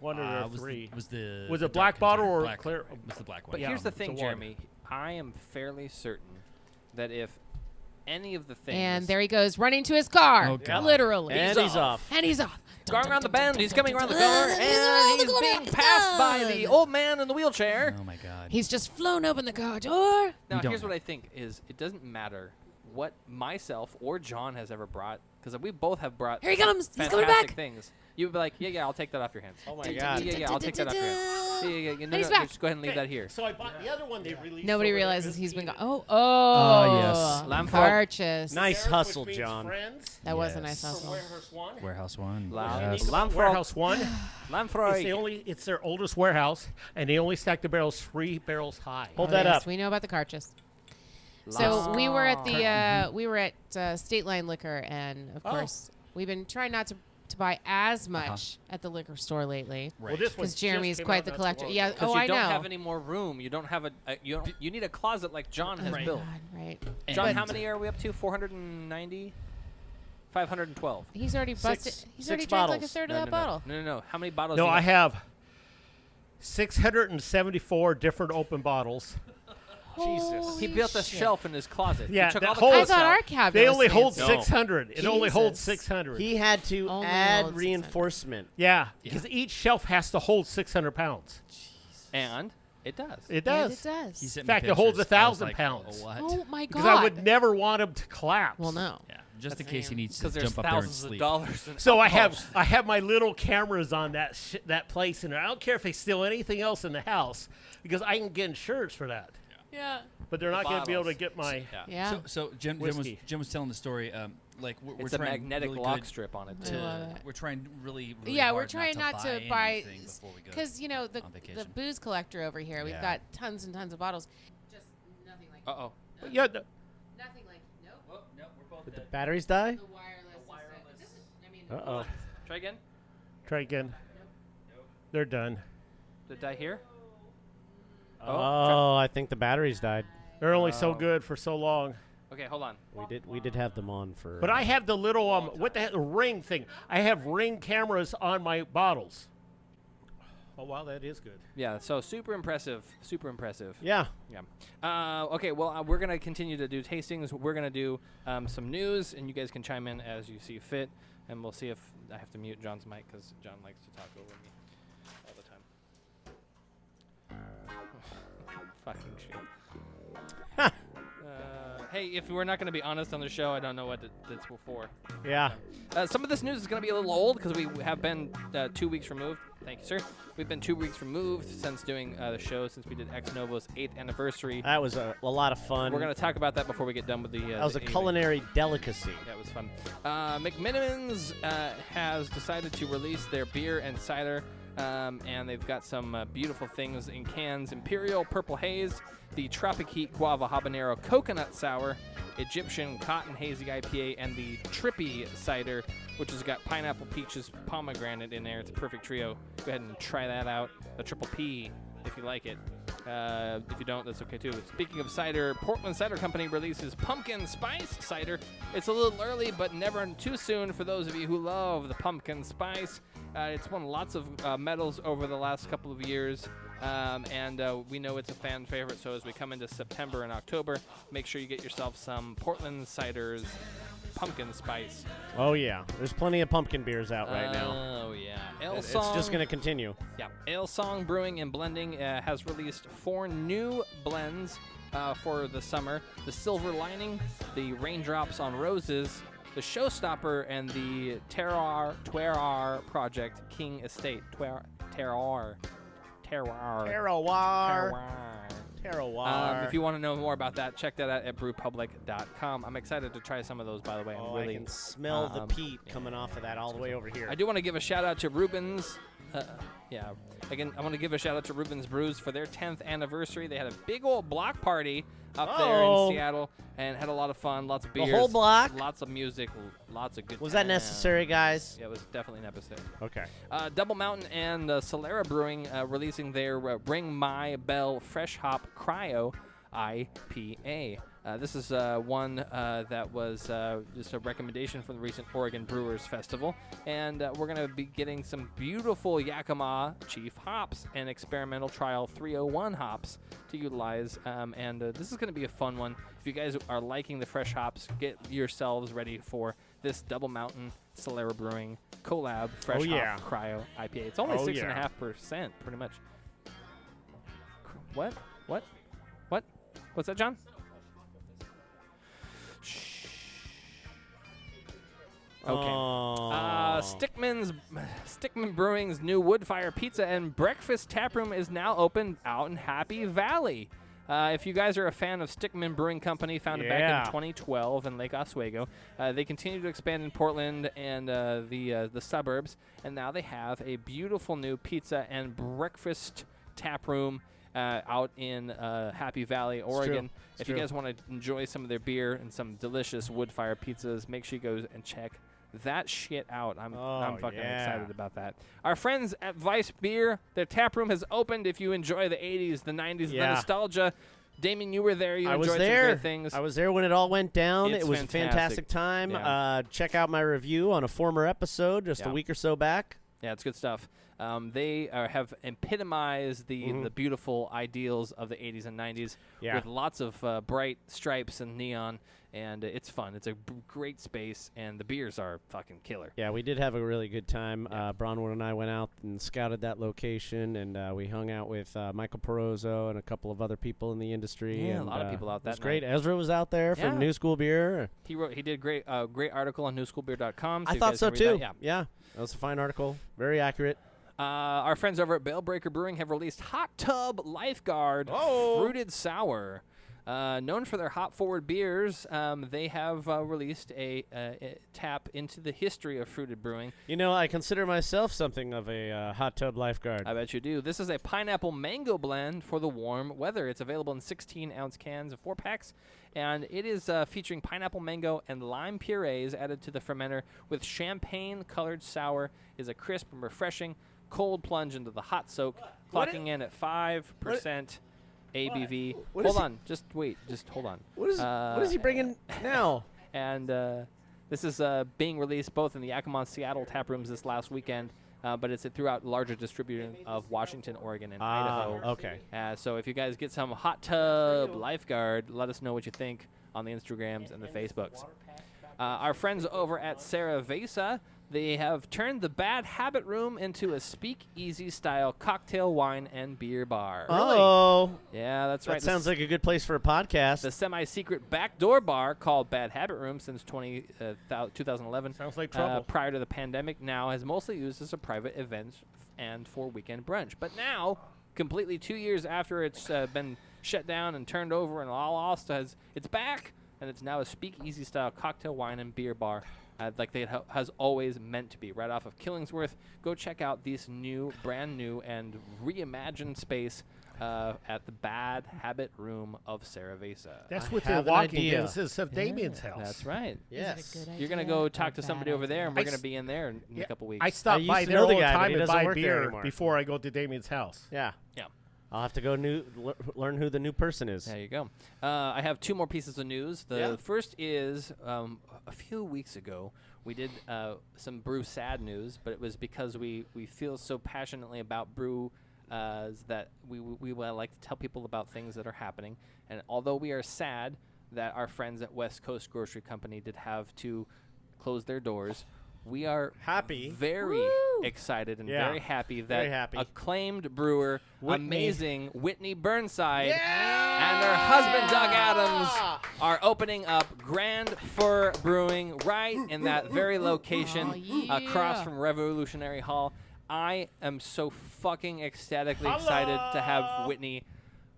1 or the Was 3? Was the Was the it black dark bottle container. or black, clear? It was the black one. But Yeah, here's the it's thing, a one. Jeremy. I am fairly certain that if any of the things And there he goes, running to his car. Oh, God. Literally. And he's off. And he's off. going around the bend, he's coming around the corner, and he's being passed by the old man in the wheelchair. Oh my God. He's just flown open the car door. Now, here's what I think is it doesn't matter what myself or John has ever brought, because we both have brought Here he comes. He's coming fantastic back. things. You'd be like, yeah, I'll take that off your hands. Oh my God. Yeah, I'll take that off your hands. Yeah, no, He's no, back. just go ahead and leave that here. So I bought the other one they released. Nobody over there. realizes he's been gone. It's Oh, yes. Lamb frog. purchase. Nice Derek, hustle, which means John. Friends, That was a nice Yes. hustle. Warehouse One. Warehouse One. Lamb- Yes. Lamb frog. Warehouse One. Lamfroy. It's their oldest warehouse, and they only stack the barrels 3 barrels high. Hold Oh, that yes, up. We know about the cartridge. So we were at the State Line Liquor, and of course we've been trying not to buy as much at the liquor store lately. Well, this one Because Jeremy is just came quite out the not too collector. long Yeah. ago. Because Oh, you I don't know. have any more room. You don't have you need a closet like John has Oh, built. God, right. John, But how many are we up to? 490? 512. He's already busted. He's already six drank like a bottles. third No, of that bottle. No. How many bottles? No, you I got? have 674 different open bottles. Jesus. He built a shelf in his closet. Yeah, he took that all the whole- clothes I thought out. our cabinet They was only hold fancy. 600. It only holds Jesus. 600. He had to Only add holds 600. reinforcement. Yeah, because each shelf has to hold 600 pounds. And it does. It And does. it does. He sent In me fact, it holds pictures. I was 1,000 like, pounds. What? Oh my god. Because I would never want them to collapse. Well, no. Yeah, just in case he needs to Because there's jump up there and thousands of sleep. dollars. In So I alcohol. have my little cameras on that place, and I don't care if they steal anything else in the house because I can get insurance for that. Yeah. But they're not going to be able to bottles. get my. Yeah. So Jim was telling the story. Like we're It's a trying magnetic really lock good strip on it. I too. love it. We're trying really Yeah, we're hard trying not to buy buy anything before we go because you know the on vacation. booze collector over here. We've Yeah. got tons and tons of bottles. Just nothing like. Uh-oh. Yeah. Nothing like. Nope. we're both Batteries die? The wireless. System. I mean. Uh-oh. Try again. Try again. They're done. Did it die here? Oh, I think the batteries died. They're only so good for so long. Okay, hold on. We did have them on for. But I have the little what the heck, ring thing. I have ring cameras on my bottles. Oh wow, that is good. Yeah, so super impressive. Super impressive. Yeah. Yeah. Okay, well, we're going to continue to do tastings. We're going to do some news, and you guys can chime in as you see fit. And we'll see if I have to mute John's mic because John likes to talk over me all the time. Fucking shit. Hey, if we're not going to be honest on the show, I don't know what that's for. Yeah. Some of this news is going to be a little old because we have been 2 weeks removed. Thank you, sir. We've been 2 weeks removed since doing the show, since we did Ex Novo's 8th anniversary. That was a lot of fun. We're going to talk about that before we get done with the... that was a the culinary delicacy. That was fun. McMiniman's has decided to release their beer and cider, and they've got some beautiful things in cans. Imperial Purple Haze, the Tropic Heat Guava Habanero Coconut Sour, Egyptian Cotton Hazy IPA, and the Trippy Cider, which has got pineapple, peaches, pomegranate in there. It's a perfect trio. Go ahead and try that out. The Triple P, if you like it. If you don't, that's okay too. Speaking of cider, Portland Cider Company releases pumpkin spice cider. It's a little early, but never too soon for those of you who love the pumpkin spice. It's won lots of medals over the last couple of years. And we know it's a fan favorite, so as we come into September and October, make sure you get yourself some Portland Cider's pumpkin spice. Oh, yeah. There's plenty of pumpkin beers out right now. Oh, yeah. It's just going to continue. Yeah. Ale Song Brewing and Blending has released 4 new blends for the summer. The Silver Lining, the Raindrops on Roses, the Showstopper, and the Terroir Project King Estate. Terroir. If you want to know more about that, check that out at brewpublic.com. I'm excited to try some of those, by the way. Oh, I can smell the peat coming off of that all the way over here. I do want to give a shout out to Ruben's. Again, I want to give a shout out to Ruben's Brews for their 10th anniversary. They had a big old block party up there in Seattle and had a lot of fun, lots of beers. The whole block? Lots of music, lots of good Was that necessary, guys? Yeah, it was definitely necessary. Okay. Double Mountain and Solera Brewing releasing their Ring My Bell Fresh Hop Cryo IPA. This is one that was just a recommendation from the recent Oregon Brewers Festival. And we're going to be getting some beautiful Yakima Chief hops and experimental trial 301 hops to utilize. And this is going to be a fun one. If you guys are liking the fresh hops, get yourselves ready for this Double Mountain Solera Brewing collab Fresh Hop Cryo IPA. It's only 6.5%, pretty much. What? What's that, John? Okay. Stickman Brewing's new Woodfire Pizza and Breakfast Taproom is now open out in Happy Valley. If you guys are a fan of Stickman Brewing Company, founded back in 2012 in Lake Oswego, they continue to expand in Portland and the suburbs, and now they have a beautiful new pizza and breakfast taproom out in Happy Valley, Oregon. If you guys want to enjoy some of their beer and some delicious Woodfire pizzas, make sure you go and check that shit out. I'm fucking excited about that. Our friends at Vice Beer, their tap room has opened. If you enjoy the 80s, the 90s, the nostalgia. Damian, you were there. You enjoyed some great things. I was there when it all went down. It's it was fantastic. a fantastic time. Yeah. Check out my review on a former episode just a week or so back. Yeah, it's good stuff. They have epitomized the beautiful ideals of the 80s and 90s with lots of bright stripes and neon, and it's fun. It's a great space, and the beers are fucking killer. Yeah, we did have a really good time. Bronwyn and I went out and scouted that location, and we hung out with Michael Perozzo and a couple of other people in the industry. Yeah, and, a lot of people out that It was great. night. Ezra was out there from New School Beer. He did great article on newschoolbeer.com. I thought so too. Yeah, that was a fine article. Very accurate. Our friends over at Bale-Breaker Brewing have released Hot Tub Lifeguard Fruited Sour. Known for their hop-forward beers, they have released a tap into the history of fruited brewing. You know, I consider myself something of a hot tub lifeguard. I bet you do. This is a pineapple mango blend for the warm weather. It's available in 16-ounce cans of 4-packs, and it is featuring pineapple, mango, and lime purees added to the fermenter with champagne-colored sour. Is a crisp and refreshing cold plunge into the hot soak, clocking in at 5% ABV. Hold on. Just wait. Just hold on. What is he bringing now? And this is being released both in the Yakima and Seattle tap rooms this last weekend, but it's throughout larger distribution of Washington, Oregon, and Idaho. Okay. So if you guys get some Hot Tub Lifeguard, let us know what you think on the Instagrams and the Facebooks. Our friends over at Cerveza, they have turned the Bad Habit Room into a speakeasy-style cocktail, wine, and beer bar. Oh. Yeah, that's right. That sounds like a good place for a podcast. The semi-secret backdoor bar called Bad Habit Room since 2011. Sounds like trouble. Prior to the pandemic, now has mostly used as a private event and for weekend brunch. But now, completely 2 years after it's been shut down and turned over and all lost, it's back, and it's now a speakeasy-style cocktail, wine, and beer bar. Like they has always meant to be, right off of Killingsworth. Go check out this brand new, and reimagined space at the Bad Habit Room of Cerveza. That's within walking distance of Damian's house. That's right. Yes. You're going to go talk to somebody over there, and we're going to be in there in a couple weeks. I stop by there all the time and buy beer before I go to Damian's house. Yeah. Yeah. I'll have to go learn who the new person is. There you go. I have 2 more pieces of news. The first is a few weeks ago, we did some brew sad news, but it was because we feel so passionately about brew that we like to tell people about things that are happening. And although we are sad that our friends at West Coast Grocery Company did have to close their doors, we are very excited and very happy that acclaimed brewer, amazing Whitney Burnside, and her husband Doug Adams are opening up Grand Fur Brewing right in that very location across from Revolutionary Hall. I am so fucking ecstatically excited to have Whitney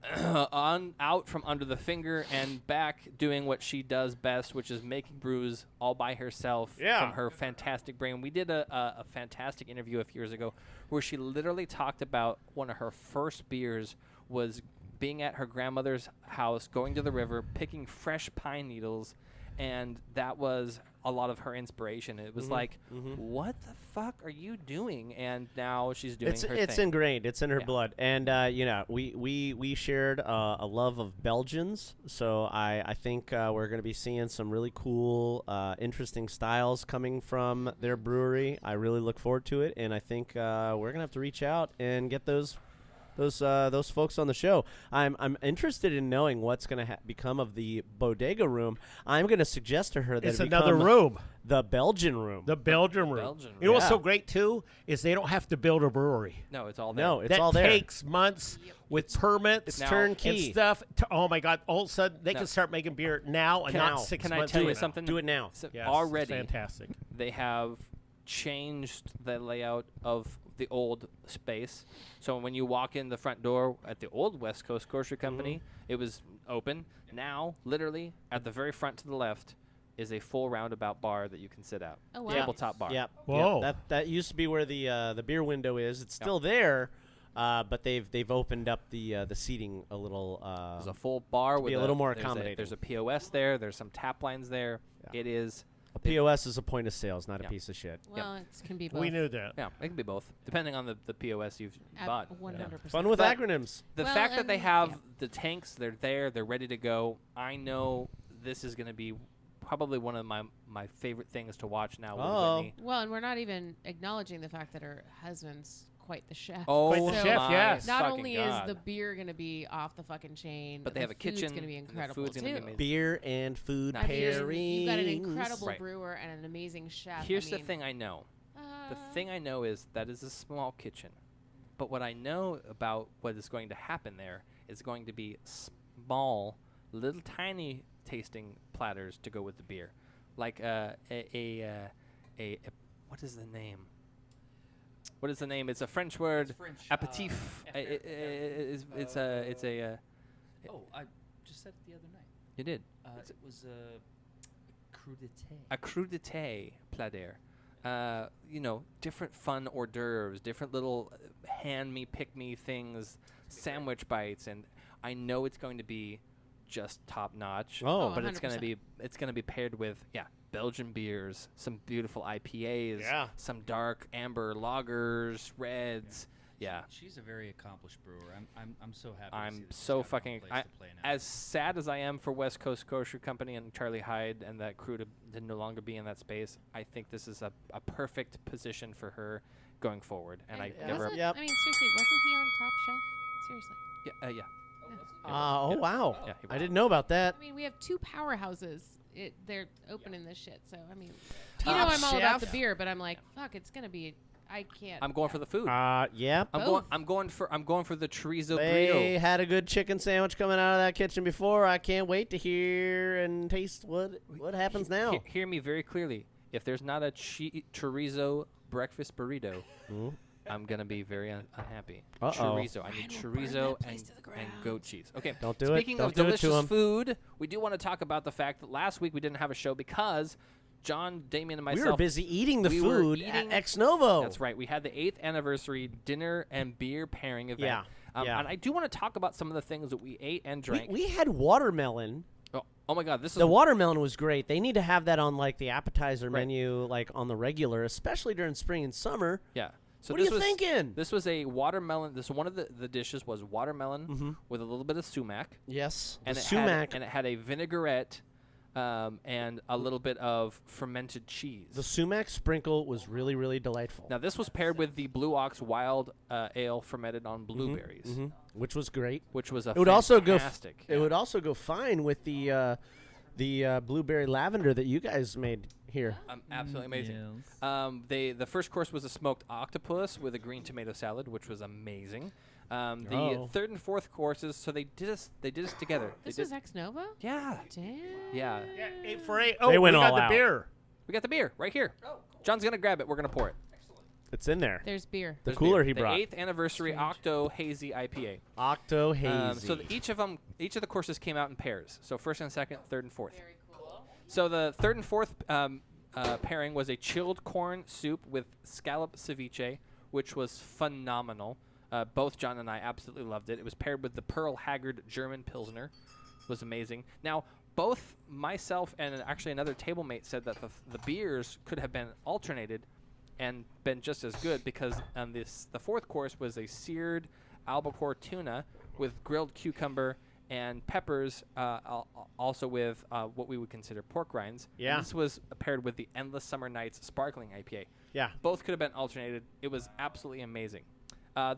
out from under the finger and back doing what she does best, which is making brews all by herself from her fantastic brain. We did a fantastic interview a few years ago where she literally talked about one of her first beers was being at her grandmother's house, going to the river, picking fresh pine needles, and that was a lot of her inspiration. It was like, what the fuck are you doing? And now she's doing her thing. It's ingrained. It's in her blood. And, we shared a love of Belgians. So I think we're going to be seeing some really cool, interesting styles coming from their brewery. I really look forward to it. And I think we're going to have to reach out and get those folks on the show. I'm interested in knowing what's going to become of the bodega room. I'm going to suggest to her that it's it another room. The Belgian room. The Belgian room. You know what's so great too is they don't have to build a brewery. No, it's all there. No, it's all there. That takes months with permits. It's turnkey and stuff. Oh my God! All of a sudden they can start making beer now and not 6 Can months. I tell you something? Do it now. So yes, already, fantastic. They have changed the layout of the old space. So when you walk in the front door at the old West Coast Grocery Company, it was open. Now, literally, at the very front to the left is a full roundabout bar that you can sit at. Oh, wow. Tabletop bar. Yep. Whoa. Yep. That used to be where the beer window is. It's still there, but they've opened up the seating a little. There's a full bar with a little more accommodating. There's a POS there. There's some tap lines there. Yeah. It is. A POS is a point of sales, not a piece of shit. Well, it can be both. We knew that. Yeah, it can be both, depending on the POS you've bought. 100%. Fun with acronyms. The fact that they have the tanks, they're there, they're ready to go. I know this is going to be probably one of my favorite things to watch now. With Whitney. Well, and we're not even acknowledging the fact that her husband's quite the chef. Oh, Quite the chef, my yes. Not fucking only God. is the beer going to be off the fucking chain, But they the have a kitchen, food's going to be and the incredible food's too. gonna be amazing. Beer and food Nice. pairings. You've got an incredible Right. brewer and an amazing chef. Here's I the mean, thing I know. The thing I know is that is a small kitchen. But what I know about what is going to happen there is going to be small, little tiny tasting platters to go with the beer. Like what is the name? What is the name? It's a French word. French, Aperitif. It's a. Oh, I just said it the other night. You did. It was a crudité. A crudité platter. Different fun hors d'oeuvres, different little hand me, pick me things, sandwich bites, and I know it's going to be just top notch. Oh, but it's going to 100%. be paired with Belgian beers, some beautiful IPAs, Yeah. some dark amber lagers, reds. Yeah. She's a very accomplished brewer. I'm so happy. I'm to see that she's so got her own fucking place to play now. as sad as I am for West Coast Kosher Company and Charlie Hyde and that crew to no longer be in that space. I think this is a perfect position for her going forward. And I give her. wasn't, I mean, seriously, wasn't he on Top Chef? Seriously. Yeah. Oh, wow. Yeah, he I was. didn't know about that. I mean, we have two powerhouses. They're opening this shit. So, I mean, Top I'm all about the Chef? beer, but I'm like, fuck, it's going to be, I can't. I'm going for the food. Yeah. I'm going for the chorizo They burrito. had a good chicken sandwich coming out of that kitchen before. I can't wait to hear and taste what happens now. Hear me very clearly. If there's not a chorizo breakfast burrito, I'm gonna be very unhappy. Uh-oh. Chorizo. I need chorizo and goat cheese. Okay. Don't do it. Speaking Don't of do it to delicious 'em. food, we do want to talk about the fact that last week we didn't have a show because John, Damian, and myself. We were busy eating the we were food eating- at Ex Novo. That's right. We had the 8th anniversary dinner and beer pairing event. Yeah. Yeah. And I do want to talk about some of the things that we ate and drank. We had watermelon. Oh my God! This is The watermelon was great. They need to have that on like the appetizer menu, like on the regular, especially during spring and summer. Yeah. So what are this you was, thinking? This was a watermelon. This one of the dishes was watermelon with a little bit of sumac. Yes, And the it sumac. had a vinaigrette and a little bit of fermented cheese. The sumac sprinkle was really, really delightful. Now this was paired with the Blue Ox Wild Ale fermented on blueberries, which was great. which was a It would also go. fantastic. It would also go fine with the blueberry lavender that you guys made here. Absolutely amazing. The first course was a smoked octopus with a green tomato salad, which was amazing. The third and fourth courses, so they did us together. This They was did- Ex Novo? Yeah. Damn. Yeah. 8 for 8. Oh, They went we got all the out. beer. We got the beer right here. John's gonna grab it. We're gonna pour it. It's in there. There's beer. The There's cooler beer. he brought. The 8th anniversary Octo Hazy IPA. Octo Hazy. So each of the courses came out in pairs. So first and second, third and fourth. Very cool. So the third and fourth pairing was a chilled corn soup with scallop ceviche, which was phenomenal. Both John and I absolutely loved it. It was paired with the Pearl Haggard German Pilsner. It was amazing. Now, both myself and actually another table mate said that the beers could have been alternated and been just as good because the fourth course was a seared albacore tuna with grilled cucumber and peppers, also with what we would consider pork rinds. Yeah. And this was paired with the Endless Summer Nights Sparkling IPA. Yeah. Both could have been alternated. It was absolutely amazing.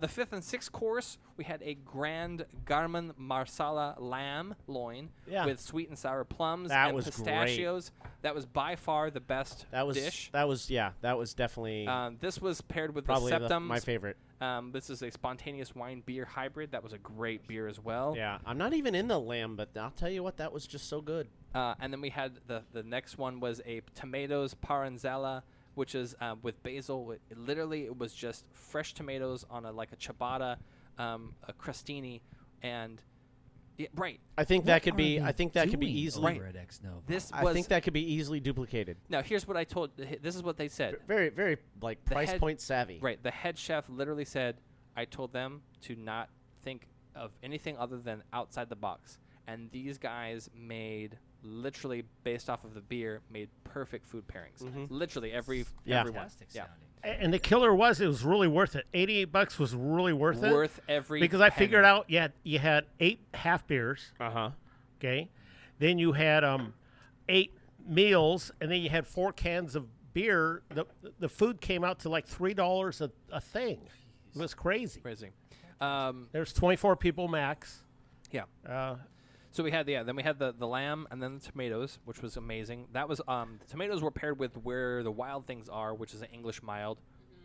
The fifth and sixth course, we had a Grand Garmin Marsala lamb loin with sweet and sour plums and was pistachios. That was by far the best dish. That was definitely This was paired with probably the Septums. my favorite. This is a spontaneous wine beer hybrid. That was a great beer as well. Yeah, I'm not even in the lamb, but I'll tell you what, that was just so good. And then we had the next one was a tomatoes paranzella, which is with basil. It was just fresh tomatoes on a ciabatta, a crostini, and right. I think that could be. I think that could be doing easily. over at Ex Novo? I think that could be easily duplicated. Now here's what I told. This is what they said. Very, very like The price head- point savvy. Right. The head chef literally said, "I told them to not think of anything other than outside the box." And these guys made, literally based off of the beer, made perfect food pairings. Literally every one. Fantastic Yeah. sounding. And the killer was, it was really worth it. $88 was really worth it. Worth every Because I penny. figured out you had 8 half beers. Uh-huh. Okay. Then you had 8 meals, and then you had 4 cans of beer. The food came out to like $3 a thing. It was crazy. Crazy. There's 24 people max. Yeah. So we had then we had the lamb and then the tomatoes, which was amazing. That was the tomatoes were paired with Where the Wild Things Are, which is an English mild.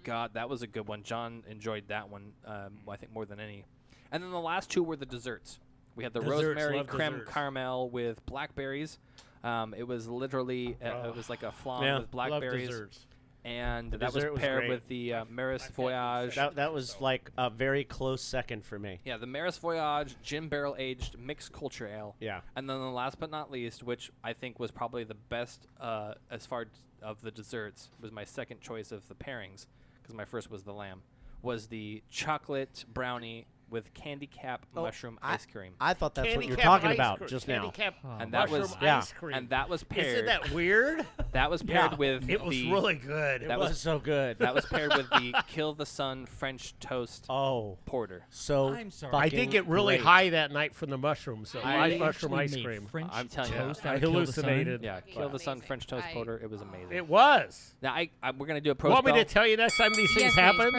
God, that was a good one. John enjoyed that one, I think, more than any. And then the last two were the desserts. We had the rosemary creme caramel with blackberries. It was literally it was like a flan with blackberries. Love desserts. And that was paired with the Maris Voyage. That was like a very close second for me. Yeah, the Maris Voyage gin barrel aged mixed culture ale. Yeah. And then the last but not least, which I think was probably the best as far of the desserts, was my second choice of the pairings, because my first was the lamb, was the chocolate brownie with candy cap mushroom ice cream. I thought that's Candy what you're cap talking ice about cream. just Candy now. cap And that was mushroom ice cream. and that was paired. Isn't that weird? That was paired with It was really good. It was so good. That was paired with the Kill the Sun French toast porter. So I'm sorry. I did get really high that night from the mushrooms. So mushroom ice cream. I'm telling you, I hallucinated. Yeah, Kill the Sun French toast porter. It was amazing. It was. Now we're gonna do a pro. Want me to tell you next time these things happen?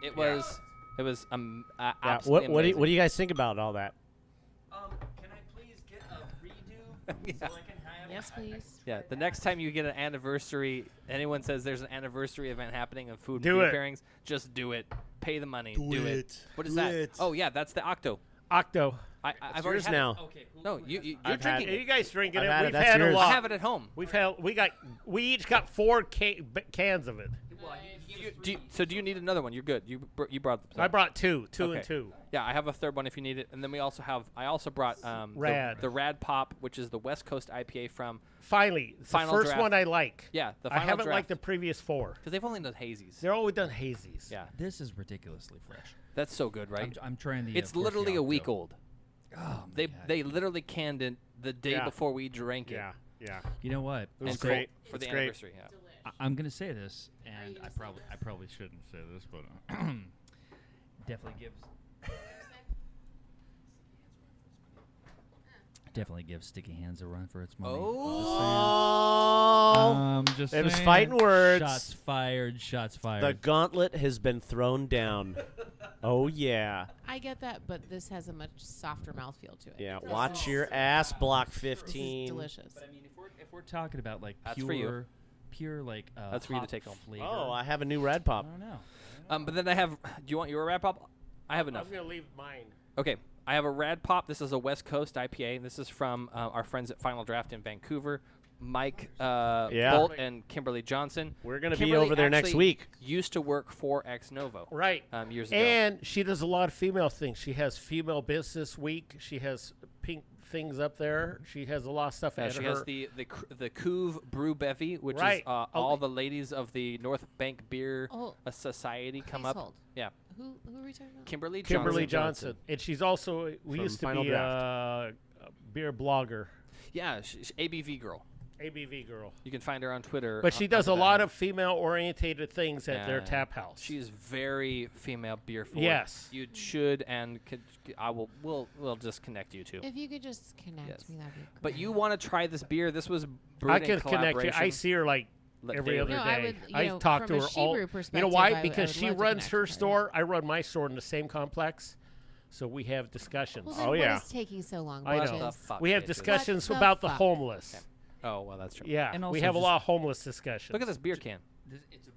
It was absolutely What amazing. do you guys think about all that? Can I please get a redo so I can have Yes, please. Yeah, the next time you get an anniversary, anyone says there's an anniversary event happening of food Do and it. beer pairings, just do it. Pay the money. Do it. it. What is Do that? it. Oh yeah, that's the Octo. Octo. I've It's already yours had now. It. Okay. No, you're I've had drinking it. it. You guys drinking I've it? had it. We've That's had yours. a lot. I have it at home. We each got 4 cans of it. Do you need another one? You're good. You brought. I brought 2 Okay. and 2. Yeah, I have a third one if you need it, and then I also brought Rad. the Rad Pop, which is the West Coast IPA from. Finally, it's Final the first draft. one I like. Yeah, the I final haven't draft. liked the previous 4. Because they've only done hazies. They're always done hazies. Yeah, This is ridiculously fresh. that's so good, right? I'm trying the. It's of course, literally the a week Octo. old. Oh, They literally canned it the day Yeah. before we drank it. Yeah, yeah. You know what? It was And great. for the It's great. anniversary. Yeah. I'm gonna say this, and I probably shouldn't say this, but definitely gives Sticky Hands a run for its money. Oh, just it was saying. fighting words. Shots fired. Shots fired. The gauntlet has been thrown down. Oh yeah. I get that, but this has a much softer mouthfeel to it. Yeah. This Watch is- your ass, Block This is 15. delicious. But I mean, if we're talking about like That's for you. pure like That's for you to hop take home. flavor. Oh, I have a new Red Pop. I don't know. But then I have. Do you want your Rad Pop? I have enough. I'm gonna leave mine. Okay, I have a Rad Pop. This is a West Coast IPA, and this is from our friends at Final Draft in Vancouver, Mike Bolt and Kimberly Johnson. We're gonna be Kimberly over there next actually week. Used to work for Novo. Right. Years ago. And she does a lot of female things. She has Female Business Week. She has pink things up there. She has a lot of stuff at She her. has the Couve Brew Bevy, which Right. is all the ladies of the North Bank Beer Society come up. Hold. Yeah. Who are we talking about? Kimberly Johnson. And she's also, we From used to Final be a beer blogger. Yeah, she's ABV girl. ABV girl. You can find her on Twitter. But she does a lot of female-orientated things at their tap house. She's very female beer forward. Yes. You should, and we'll just connect you two. If you could just connect me, that'd be great. But you want to try this beer? This was brewed I in can connect you. collaboration. I see her like every daily. other No, day. I would, I know, talk from to a her she all. brew You know perspective, why? I would Because she love to runs connect her with her. store. I run my store in the same complex, so we have discussions. Well, then what is taking so long? I What know. is- We have bitches. discussions What the about the fuck? homeless. Oh well, that's true. Yeah, And we also have a just- lot of homeless discussions. Look at this beer can.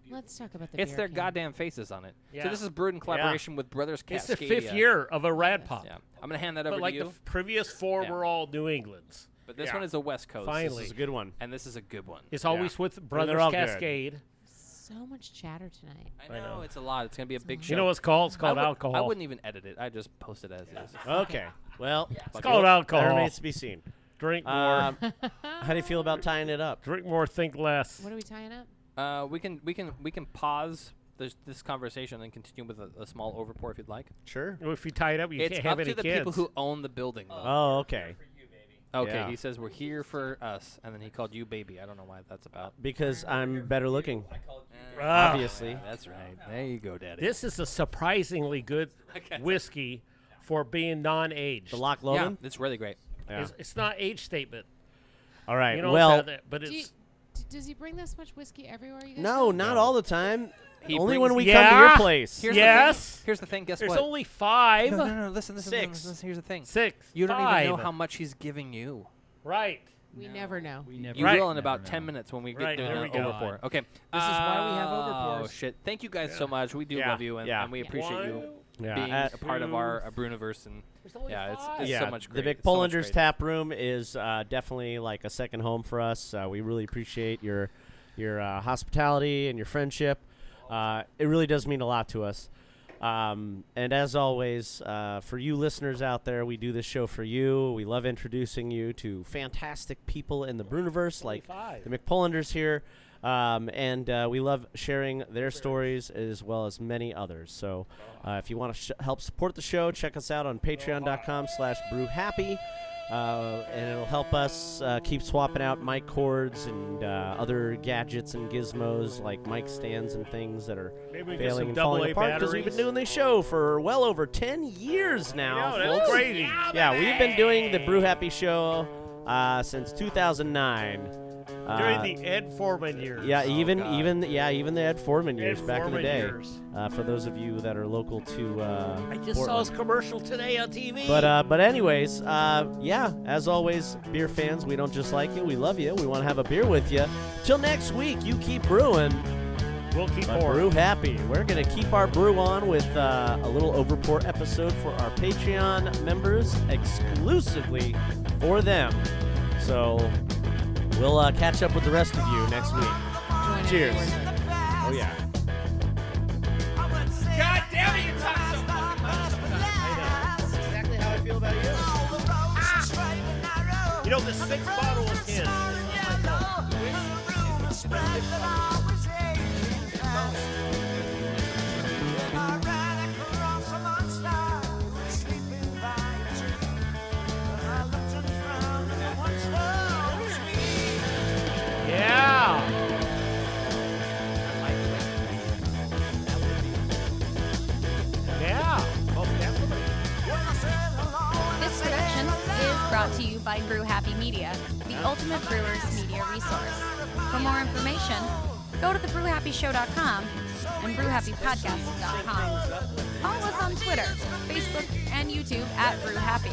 Let's talk about the It's beer their can. goddamn faces on it. Yeah. So this is brewed in collaboration with Brothers It's Cascadia. the 5th year of a Rad Pop. Yeah, I'm gonna hand that over But like to you. the previous 4 Yeah. were all New England's. But this Yeah. one is a West Coast. Finally. This is a good one. And this is a good one. It's always with they're Brothers all good. Cascade. So much chatter tonight. I know it's a lot. It's gonna be a big show. You know what it's called? It's called alcohol. I wouldn't even edit it. I just post it as is. Okay. Well, It's called alcohol. That remains to be seen. Drink more. How do you feel about tying it up? Drink more, think less. What are we tying up? We can pause this conversation and continue with a small overpour if you'd like. Sure. Well, if you tie it up, you It's can't up have to any the kids. people who own the building. Though. Oh, okay. Okay, Yeah. he says we're here for us, and then he called you baby. I don't know why that's about. Because I'm better looking. Ah. Obviously. That's right. There you go, Daddy. This is a surprisingly good whiskey for being non-aged. The Loch Yeah, Lomond? it's really great. Yeah. It's not age statement. All right. You know, well, but Do you- it's does he bring this much whiskey everywhere? You guys no, go? not all the time. Only when we come to your place. Here's the thing. Guess There's what? only 5. No. Listen. 6. Here's the thing. 6. You don't 5. even know how much he's giving you. Right. We never know. You will in about 10 minutes when we get to there the we go. overpour. Okay. This is why we have Oh, overpours. shit. Thank you guys so much. We do love you, and we appreciate you being a part of our Bruniverse. And it's so much great. The It's so much McPolanders great. tap room is definitely like a second home for us. We really appreciate your hospitality and your friendship. It really does mean a lot to us. And as always, for you listeners out there, we do this show for you. We love introducing you to fantastic people in the Bruniverse, like the McPolanders here. And we love sharing their stories as well as many others. So if you want to help support the show, check us out on patreon.com/brewhappy. And it'll help us keep swapping out mic cords and other gadgets and gizmos like mic stands and things that are failing and falling apart because we've been doing this show for well over 10 years now. That's folks. crazy. Yeah, we've been doing the Brew Happy show since 2009. During the Ed Foreman years. Yeah, even the Ed Foreman years Ed back in the Foreman day. years. For those of you that are local to I just saw Portland. his commercial today on TV. But anyways, as always, beer fans, we don't just like you, we love you. We want to have a beer with you. Till next week, you keep brewing. We'll keep But pouring. Brew Happy. We're going to keep our brew on with a little overpour episode for our Patreon members, exclusively for them. So we'll catch up with the rest of you next week. Cheers. Oh, yeah. God damn it, you talk so fucking much sometimes. That's exactly how I feel about you. You know, the 6th bottle of his. Yeah. Yeah. Most definitely. This production is brought to you by Brew Happy Media, the ultimate brewers media resource. For more information, go to thebrewhappyshow.com and brewhappypodcast.com. Follow us on Twitter, Facebook, and YouTube at Brew Happy.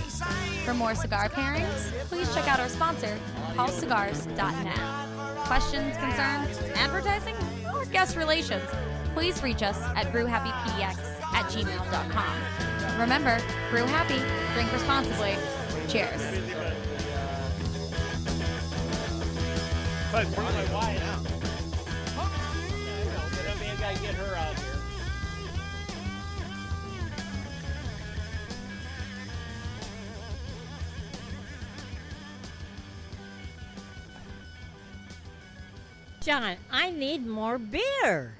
For more cigar pairings, please check out our sponsor, paulcigars.net. Questions, concerns, advertising, or guest relations, please reach us at brewhappypx@gmail.com. Remember, brew happy, drink responsibly. Cheers. But bring my wife out. But I mean, I gotta get her out here. John, I need more beer.